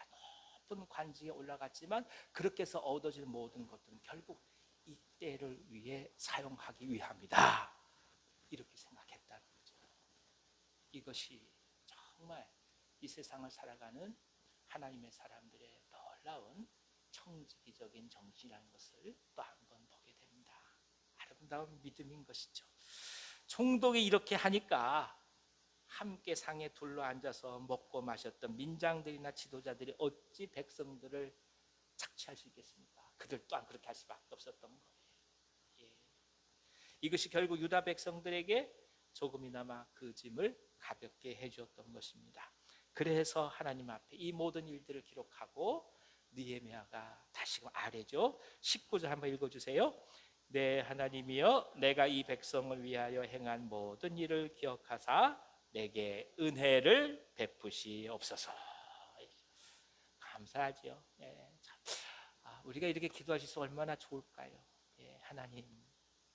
높은 관직에 올라갔지만 그렇게 해서 얻어지는 모든 것들은 결국 이때를 위해 사용하기 위함이다, 이렇게 생각했다는 거죠. 이것이 정말 이 세상을 살아가는 하나님의 사람들의 놀라운 청지기적인 정신이라는 것을 또 한 번 보게 됩니다. 아름다운 믿음인 것이죠. 총독이 이렇게 하니까 함께 상에 둘러앉아서 먹고 마셨던 민장들이나 지도자들이 어찌 백성들을 착취할 수 있겠습니까? 그들 또한 그렇게 할 수밖에 없었던 거예요. 예. 이것이 결국 유다 백성들에게 조금이나마 그 짐을 가볍게 해주었던 것입니다. 그래서 하나님 앞에 이 모든 일들을 기록하고 느헤미야가 다시금 아래죠. 19절 한번 읽어주세요. 네, 하나님이여, 내가 이 백성을 위하여 행한 모든 일을 기억하사 내게 은혜를 베푸시옵소서. 감사하죠. 예, 우리가 이렇게 기도할 수 있어 얼마나 좋을까요? 예, 하나님,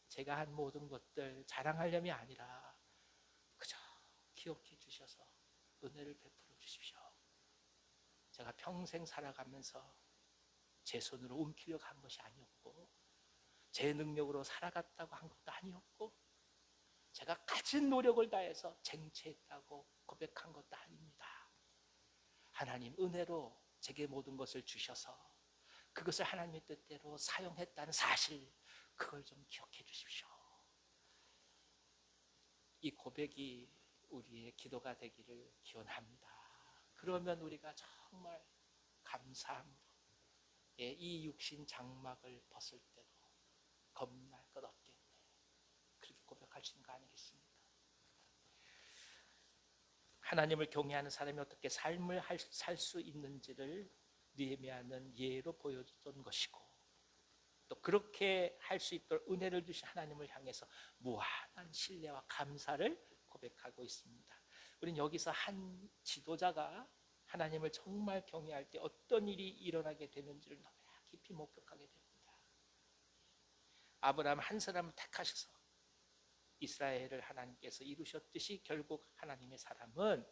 제가 한 모든 것들 자랑하려면 아니라 그저 기억해 주셔서 은혜를 베풀어 주십시오. 제가 평생 살아가면서 제 손으로 움키려고 한 것이 아니었고, 제 능력으로 살아갔다고 한 것도 아니었고, 제가 가진 노력을 다해서 쟁취했다고 고백한 것도 아닙니다. 하나님 은혜로 제게 모든 것을 주셔서 그것을 하나님의 뜻대로 사용했다는 사실, 그걸 좀 기억해 주십시오. 이 고백이 우리의 기도가 되기를 기원합니다. 그러면 우리가 정말 감사함으로 이 육신 장막을 벗을 때도 겁날 것 없겠네, 그렇게 고백할 수 있는 거 아니겠습니까? 하나님을 경외하는 사람이 어떻게 삶을 살 수 있는지를 느헤미야는 예로 보여줬던 것이고, 또 그렇게 할 수 있도록 은혜를 주신 하나님을 향해서 무한한 신뢰와 감사를 고백하고 있습니다. 우리는 여기서 한 지도자가 하나님을 정말 경외할 때 어떤 일이 일어나게 되는지를 너무 깊이 목격하게 됩니다. 아브라함 한 사람을 택하셔서 이스라엘을 하나님께서 이루셨듯이 결국 하나님의 사람은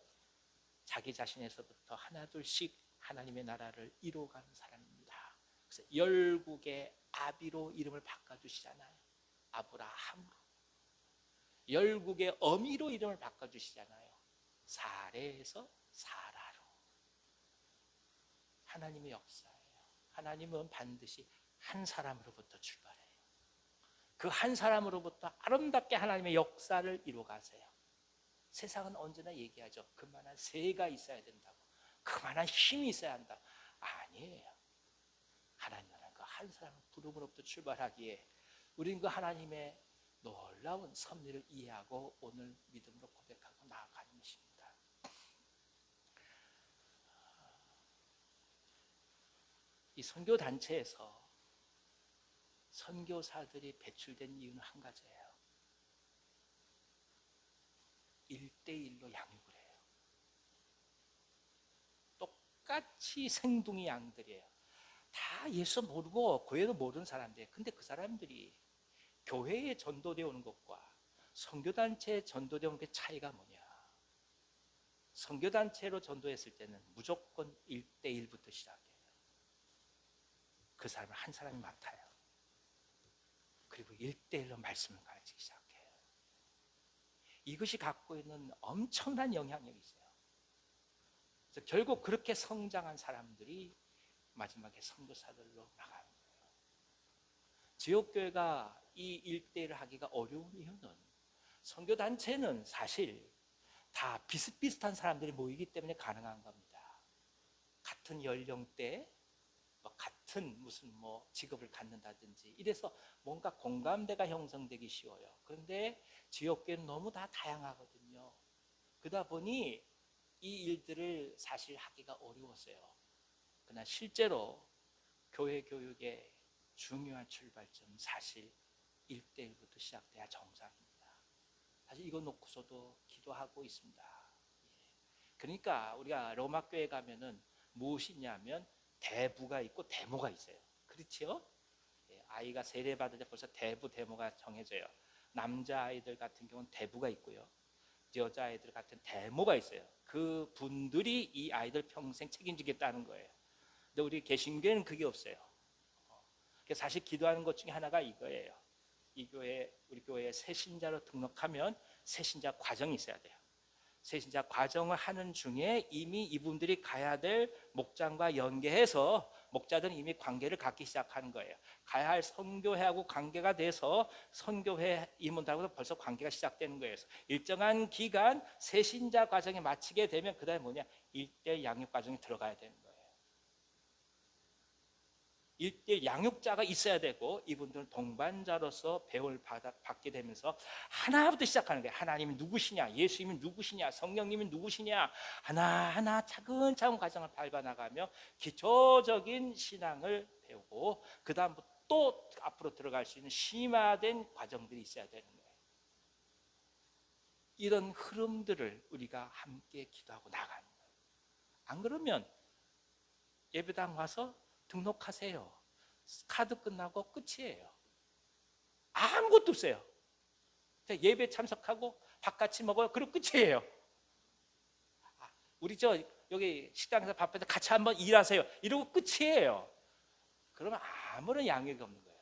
자기 자신에서부터 하나둘씩 하나님의 나라를 이루어가는 사람입니다. 그래서 열국의 아비로 이름을 바꿔주시잖아요. 아브라함으로. 열국의 어미로 이름을 바꿔주시잖아요. 사레에서 사라로. 하나님의 역사예요. 하나님은 반드시 한 사람으로부터 출발해요. 그 한 사람으로부터 아름답게 하나님의 역사를 이루어가세요. 세상은 언제나 얘기하죠. 그만한 새가 있어야 된다고, 그만한 힘이 있어야 한다. 아니에요. 하나님은 그 한 사람의 부름으로부터 출발하기에 우리는 그 하나님의 놀라운 섭리를 이해하고 오늘 믿음으로 고백하고 나아가는 것입니다. 이 선교단체에서 선교사들이 배출된 이유는 한 가지예요. 1대1로 양육을 해요. 똑같이 생둥이 양들이에요. 다 예수 모르고 교회도 모르는 사람들이에요. 근데 그 사람들이 교회에 전도되어 오는 것과 선교단체에 전도되어 오는 게 차이가 뭐냐? 선교단체로 전도했을 때는 무조건 1대1부터 시작해요. 그 사람을 한 사람이 맡아요. 그리고 1대1로 말씀을 가르치기 시작해요. 이것이 갖고 있는 엄청난 영향력이 있어요. 그래서 결국 그렇게 성장한 사람들이 마지막에 선교사들로 나가는 거예요. 지역교회가 이 1대1을 하기가 어려운 이유는 선교단체는 사실 다 비슷비슷한 사람들이 모이기 때문에 가능한 겁니다. 같은 연령대, 같은 무슨 직업을 갖는다든지 이래서 뭔가 공감대가 형성되기 쉬워요. 그런데 지역교회는 너무 다 다양하거든요. 그러다 보니 이 일들을 사실 하기가 어려웠어요. 그러나 실제로 교회 교육의 중요한 출발점은 사실 1대1부터 시작돼야 정상입니다. 사실 이거 놓고서도 기도하고 있습니다. 그러니까 우리가 로마 교회 가면은 무엇이 있냐면 대부가 있고 대모가 있어요. 그렇죠? 아이가 세례받을 때 벌써 대부, 대모가 정해져요. 남자아이들 같은 경우는 대부가 있고요. 여자아이들 같은 대모가 있어요. 그 분들이 이 아이들 평생 책임지겠다는 거예요. 근데 우리 개신교회는 그게 없어요. 사실 기도하는 것 중에 하나가 이거예요. 우리 교회에 새신자로 등록하면 새신자 과정이 있어야 돼요. 새신자 과정을 하는 중에 이미 이분들이 가야 될 목장과 연계해서 목자들은 이미 관계를 갖기 시작하는 거예요. 가야 할 선교회하고 관계가 돼서 선교회 임원들하고도 벌써 관계가 시작되는 거예요. 일정한 기간 새신자 과정에 마치게 되면 그 다음에 뭐냐? 1대 양육 과정에 들어가야 되는 거예요. 1대 양육자가 있어야 되고 이분들은 동반자로서 배움을 받게 되면서 하나부터 시작하는 거예요. 하나님이 누구시냐, 예수님이 누구시냐, 성령님이 누구시냐, 하나하나 차근차근 과정을 밟아나가며 기초적인 신앙을 배우고 그 다음부터 또 앞으로 들어갈 수 있는 심화된 과정들이 있어야 되는 거예요. 이런 흐름들을 우리가 함께 기도하고 나가는 거예요. 안 그러면 예배당 와서 등록하세요. 카드 끝나고 끝이에요. 아무것도 없어요. 예배 참석하고 밥 같이 먹어요. 그리고 끝이에요. 우리 여기 식당에서 밥할 때 같이 한번 일하세요. 이러고 끝이에요. 그러면 아무런 양육이 없는 거예요.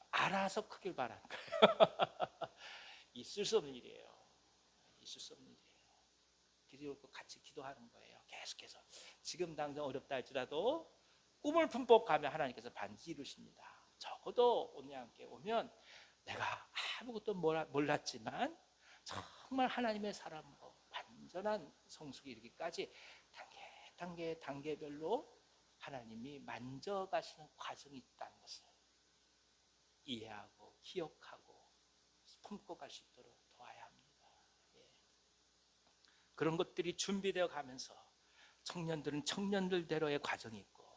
알아서 크길 바라는 거예요. 있을 수 없는 일이에요. 있을 수 없는 일이에요. 그리고 같이 기도하는 거예요. 계속해서. 지금 당장 어렵다 할지라도 꿈을 품고 가면 하나님께서 반드시 이루십니다. 적어도 오늘 함께 오면 내가 아무것도 몰랐지만 정말 하나님의 사람으로 완전한 성숙이 이르기까지 단계별로 하나님이 만져가시는 과정이 있다는 것을 이해하고 기억하고 품고 갈 수 있도록 도와야 합니다. 예. 그런 것들이 준비되어 가면서 청년들은 청년들대로의 과정이 있고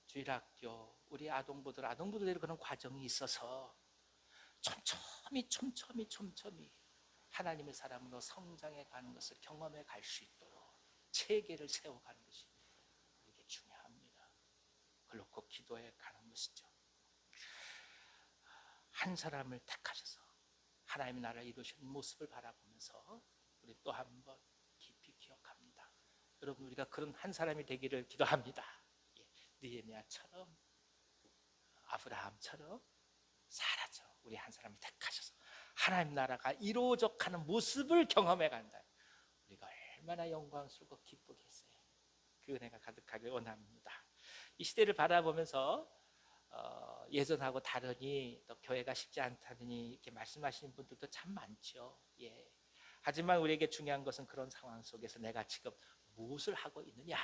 주일학교 우리 아동부들대로 그런 과정이 있어서 촘촘히 하나님의 사람으로 성장해 가는 것을 경험해 갈 수 있도록 체계를 세워가는 것이 이게 중요합니다. 그걸 놓고 기도해 가는 것이죠. 한 사람을 택하셔서 하나님의 나라를 이루시는 모습을 바라보면서 우리 또 한 번 깊이 기억합니다. 여러분, 우리가 그런 한 사람이 되기를 기도합니다. 느헤미야처럼, 아브라함처럼, 사라처럼 우리 한 사람을 택하셔서 하나님 나라가 이루어져 가는 모습을 경험해 간다. 우리가 얼마나 영광스럽고 기쁘겠어요. 그 은혜가 가득하길 원합니다. 이 시대를 바라보면서 예전하고 다르니 또 교회가 쉽지 않다니 이렇게 말씀하시는 분들도 참 많죠. 예. 하지만 우리에게 중요한 것은 그런 상황 속에서 내가 지금 무엇을 하고 있느냐,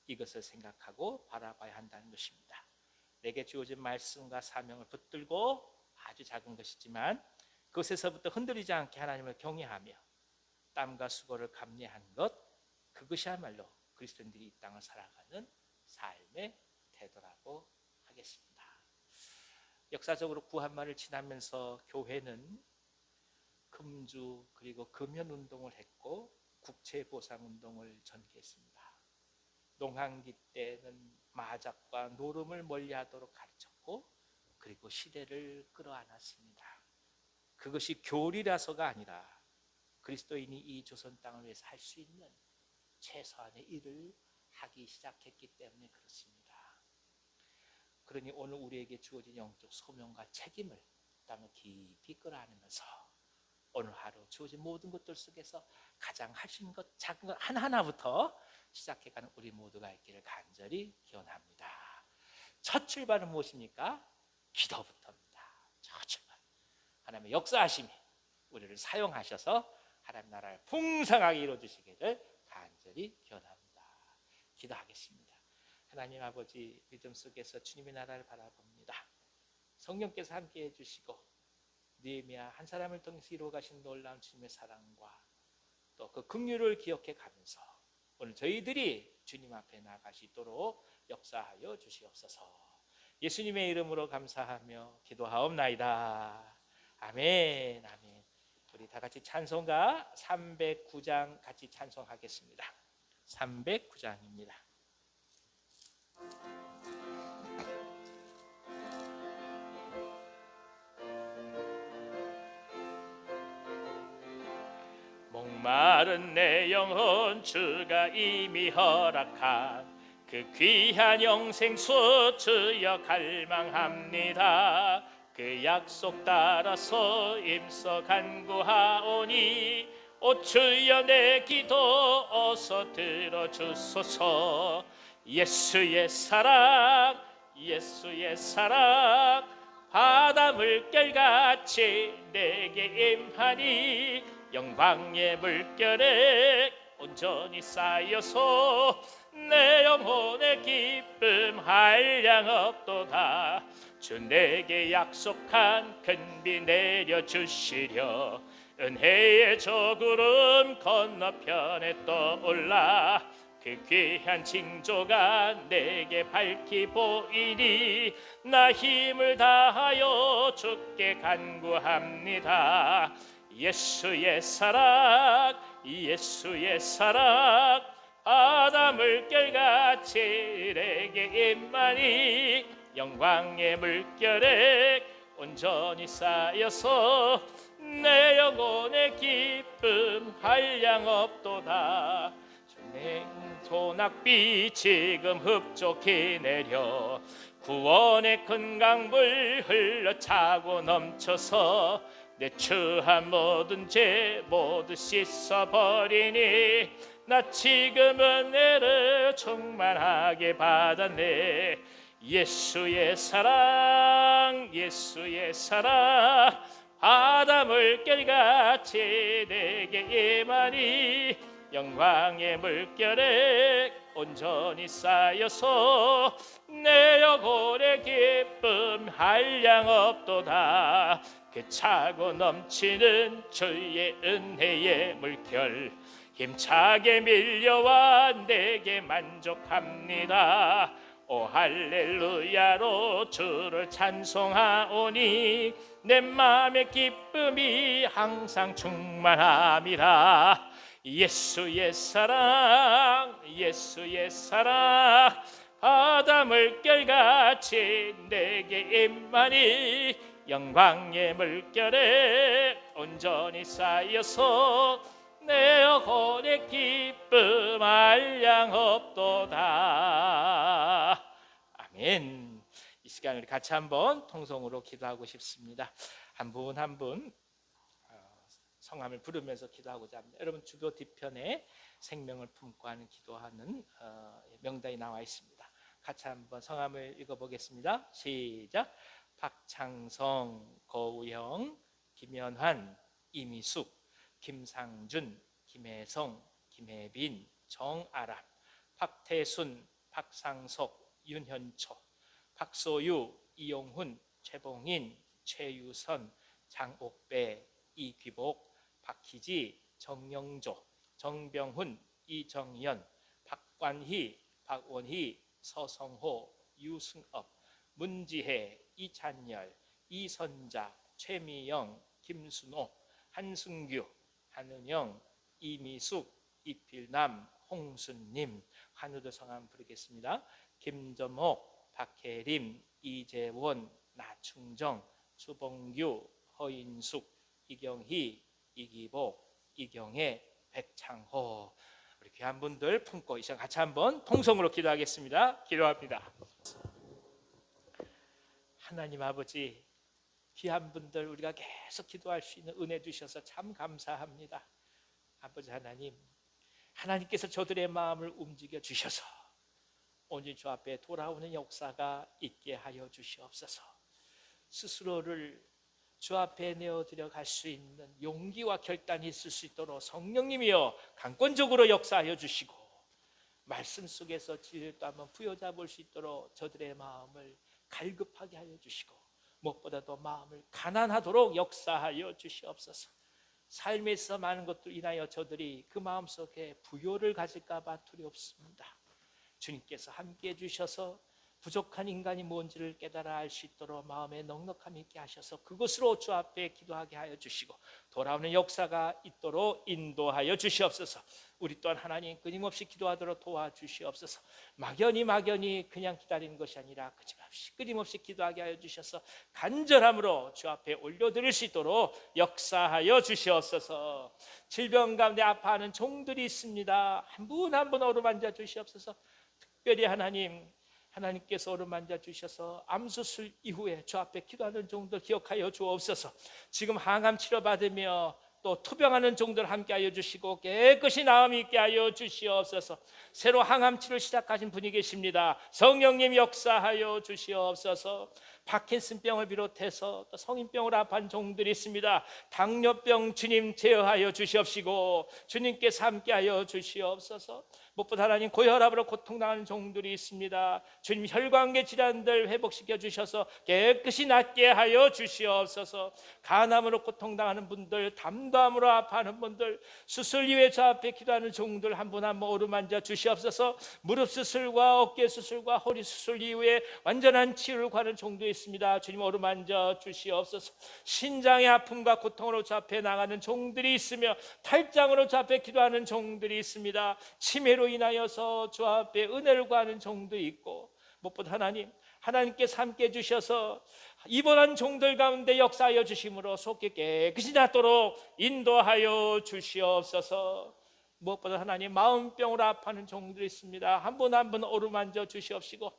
이것을 생각하고 바라봐야 한다는 것입니다. 내게 주어진 말씀과 사명을 붙들고 아주 작은 것이지만 그것에서부터 흔들리지 않게 하나님을 경외하며 땀과 수고를 감내하는 것, 그것이야말로 그리스도인들이 이 땅을 살아가는 삶의 태도라고 하겠습니다. 역사적으로 구한말을 지나면서 교회는 금주 그리고 금연운동을 했고 국채보상운동을 전개했습니다. 농한기 때는 마작과 노름을 멀리하도록 가르쳤고 그리고 시대를 끌어안았습니다. 그것이 교리라서가 아니라 그리스도인이 이 조선 땅을 위해서 할 수 있는 최소한의 일을 하기 시작했기 때문에 그렇습니다. 그러니 오늘 우리에게 주어진 영적 소명과 책임을 땀을 깊이 끌어안으면서 오늘 하루 주어진 모든 것들 속에서 가장 할 수 있는 것, 작은 것 하나하나부터 시작해가는 우리 모두가 있기를 간절히 기원합니다. 첫 출발은 무엇입니까? 기도부터입니다. 첫 출발. 하나님의 역사하심이 우리를 사용하셔서 하나님 나라를 풍성하게 이루어주시기를 간절히 기원합니다. 기도하겠습니다. 하나님 아버지, 믿음 속에서 주님의 나라를 바라봅니다. 성령께서 함께해 주시고 느헤미야 한 사람을 통해서 이루어가신 놀라운 주님의 사랑과 또 그 긍휼을 기억해 가면서 오늘 저희들이 주님 앞에 나갈 수 있도록 역사하여 주시옵소서. 예수님의 이름으로 감사하며 기도하옵나이다. 아멘. 아멘. 우리 다 같이 찬송가 309장 같이 찬송하겠습니다. 309장입니다. 목마른 내 영혼 주가 이미 허락한 그 귀한 영생수 주여 갈망합니다. 그 약속 따라서 임서 간구하오니 오 주여 내 기도 어서 들어주소서. 예수의 사랑 예수의 사랑 바다 물결같이 내게 임하니 영광의 물결에 온전히 쌓여서 내 영혼의 기쁨 한량없도다. 주 내게 약속한 큰 비 내려주시려 은혜의 저 구름 건너편에 떠올라 그 귀한 징조가 내게 밝히 보이니 나 힘을 다하여 주께 간구합니다. 예수의 사랑 예수의 사랑 바다 물결같이 내게 임하니 영광의 물결에 온전히 쌓여서 내 영혼의 기쁨 한량없도다. 주 소낙비 지금 흡족히 내려 구원의 큰 강물 흘러차고 넘쳐서 내 추한 모든 죄 모두 씻어버리니 나 지금 은혜를 충만하게 받았네. 예수의 사랑 예수의 사랑 바다 물결같이 내게 임하니 영광의 물결에 온전히 쌓여서 내 영혼의 기쁨 한량 없도다. 그 차고 넘치는 주의 은혜의 물결 힘차게 밀려와 내게 만족합니다. 오 할렐루야로 주를 찬송하오니 내 마음의 기쁨이 항상 충만함이라. 예수의 사랑 예수의 사랑 바다 물결같이 내게 임하니 영광의 물결에 온전히 쌓여서 내 영혼의 기쁨 한량 없도다. 아멘. 이 시간 우리 같이 한번 통성으로 기도하고 싶습니다. 한 분 한 분 성함을 부르면서 기도하고자 합니다. 여러분 주교 뒤편에 생명을 품고 하는 기도하는 명단이 나와 있습니다. 같이 한번 성함을 읽어보겠습니다. 시작. 박창성, 거우형, 김연환, 이미숙, 김상준, 김혜성, 김혜빈, 정아람, 박태순, 박상석, 윤현초, 박소유, 이용훈, 최봉인, 최유선, 장옥배, 이귀복, 박희지, 정영조, 정병훈, 이정연, 박관희, 박원희, 서성호, 유승업, 문지혜, 이찬열, 이선자, 최미영, 김순호, 한승규, 한은영, 이미숙, 이필남, 홍순님. 한우도 성함 부르겠습니다. 김점옥, 박혜림, 이재원, 나충정, 수봉규, 허인숙, 이경희, 이기복, 이경혜, 백창호. 우리 귀한 분들 품고 이 시간 같이 한번 통성으로 기도하겠습니다. 기도합니다. 하나님 아버지, 귀한 분들 우리가 계속 기도할 수 있는 은혜 주셔서 참 감사합니다. 아버지 하나님, 하나님께서 저들의 마음을 움직여 주셔서 오늘 주 앞에 돌아오는 역사가 있게 하여 주시옵소서. 스스로를 주 앞에 내어드려 갈 수 있는 용기와 결단이 있을 수 있도록 성령님이여 강권적으로 역사하여 주시고, 말씀 속에서 진리를 또 한번 부여잡을 수 있도록 저들의 마음을 갈급하게 하여 주시고, 무엇보다도 마음을 가난하도록 역사하여 주시옵소서. 삶에서 많은 것들 인하여 저들이 그 마음속에 부요를 가질까 봐 두렵습니다. 주님께서 함께해 주셔서 부족한 인간이 뭔지를 깨달아 알 수 있도록 마음에 넉넉함 있게 하셔서 그것으로 주 앞에 기도하게 하여 주시고, 돌아오는 역사가 있도록 인도하여 주시옵소서. 우리 또한 하나님 끊임없이 기도하도록 도와주시옵소서. 막연히 그냥 기다리는 것이 아니라 끊임없이 기도하게 하여 주셔서 간절함으로 주 앞에 올려드릴 수 있도록 역사하여 주시옵소서. 질병 가운데 아파하는 종들이 있습니다. 한 분 한 분 어루만져 주시옵소서. 특별히 하나님께서 어루만져 주셔서 암수술 이후에 주 앞에 기도하는 종들 기억하여 주옵소서. 지금 항암 치료받으며 또 투병하는 종들 함께하여 주시고 깨끗이 나음 있게 하여 주시옵소서. 새로 항암 치료를 시작하신 분이 계십니다. 성령님 역사하여 주시옵소서. 파킨슨병을 비롯해서 또 성인병으로 아파한 종들이 있습니다. 당뇨병 주님 제어하여 주시옵시고 주님께서 함께하여 주시옵소서. 무엇보다 하나님 고혈압으로 고통당하는 종들이 있습니다. 주님 혈관계 질환들 회복시켜 주셔서 깨끗이 낫게 하여 주시옵소서. 간암으로 고통당하는 분들, 담담으로 아파하는 분들, 수술 이후에 저 앞에 기도하는 종들 한 분 한 분 어루만져 주시옵소서. 무릎 수술과 어깨 수술과 허리 수술 이후에 완전한 치유를 구하는 종도 있습니다. 주님 어루만져 주시옵소서. 신장의 아픔과 고통으로 저 앞에 나가는 종들이 있으며 탈장으로 저 앞에 기도하는 종들이 있습니다. 치매로 인하여서 주 앞에 은혜를 구하는 종도 있고, 무엇보다 하나님께서 함께 주셔서 입원한 종들 가운데 역사하여 주심으로 속히 깨끗이 낫도록 인도하여 주시옵소서. 무엇보다 하나님 마음병으로 아파하는 종들이 있습니다. 한 분 한 분 어루만져 주시옵시고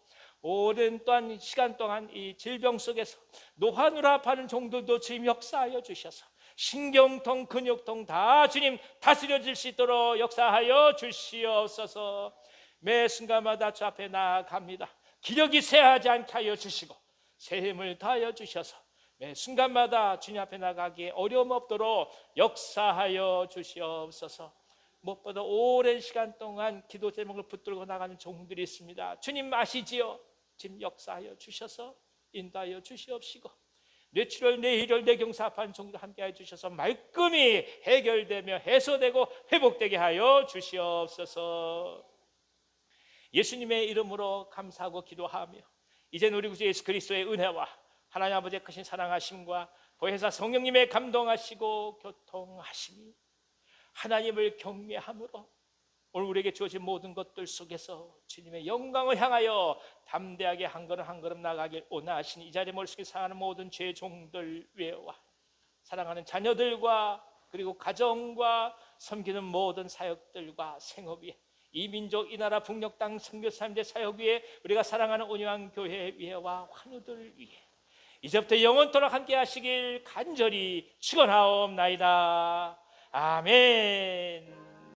오랜 또한 시간 동안 이 질병 속에서 노환으로 아파하는 종들도 주님 역사하여 주셔서 신경통 근육통 다 주님 다스려질 수 있도록 역사하여 주시옵소서. 매 순간마다 주 앞에 나아갑니다. 기력이 쇠하지 않게 하여 주시고 새 힘을 다하여 주셔서 매 순간마다 주님 앞에 나가기에 어려움 없도록 역사하여 주시옵소서. 무엇보다 오랜 시간 동안 기도 제목을 붙들고 나가는 종들이 있습니다. 주님 아시지요? 지금 역사하여 주셔서 인도하여 주시옵시고 뇌출혈, 뇌혈혈, 뇌경사판 종들 함께하여 주셔서 말끔히 해결되며 해소되고 회복되게 하여 주시옵소서. 예수님의 이름으로 감사하고 기도하며 이제 우리 구주 예수 그리스도의 은혜와 하나님 아버지의 크신 사랑하심과 보혜사 성령님의 감동하시고 교통하심이 하나님을 경외함으로 오늘 우리에게 주어진 모든 것들 속에서 주님의 영광을 향하여 담대하게 한 걸음 한 걸음 나가길 원하시니 이 자리에 머릿속에 사는 모든 죄의 종들 외와 사랑하는 자녀들과 그리고 가정과 섬기는 모든 사역들과 생업 위에 이 민족 이 나라 북녘 땅 선교사님들 사역 위에 우리가 사랑하는 온유한 교회 위에와 환우들 위에 이제부터 영원토록 함께 하시길 간절히 축원하옵나이다. 아멘.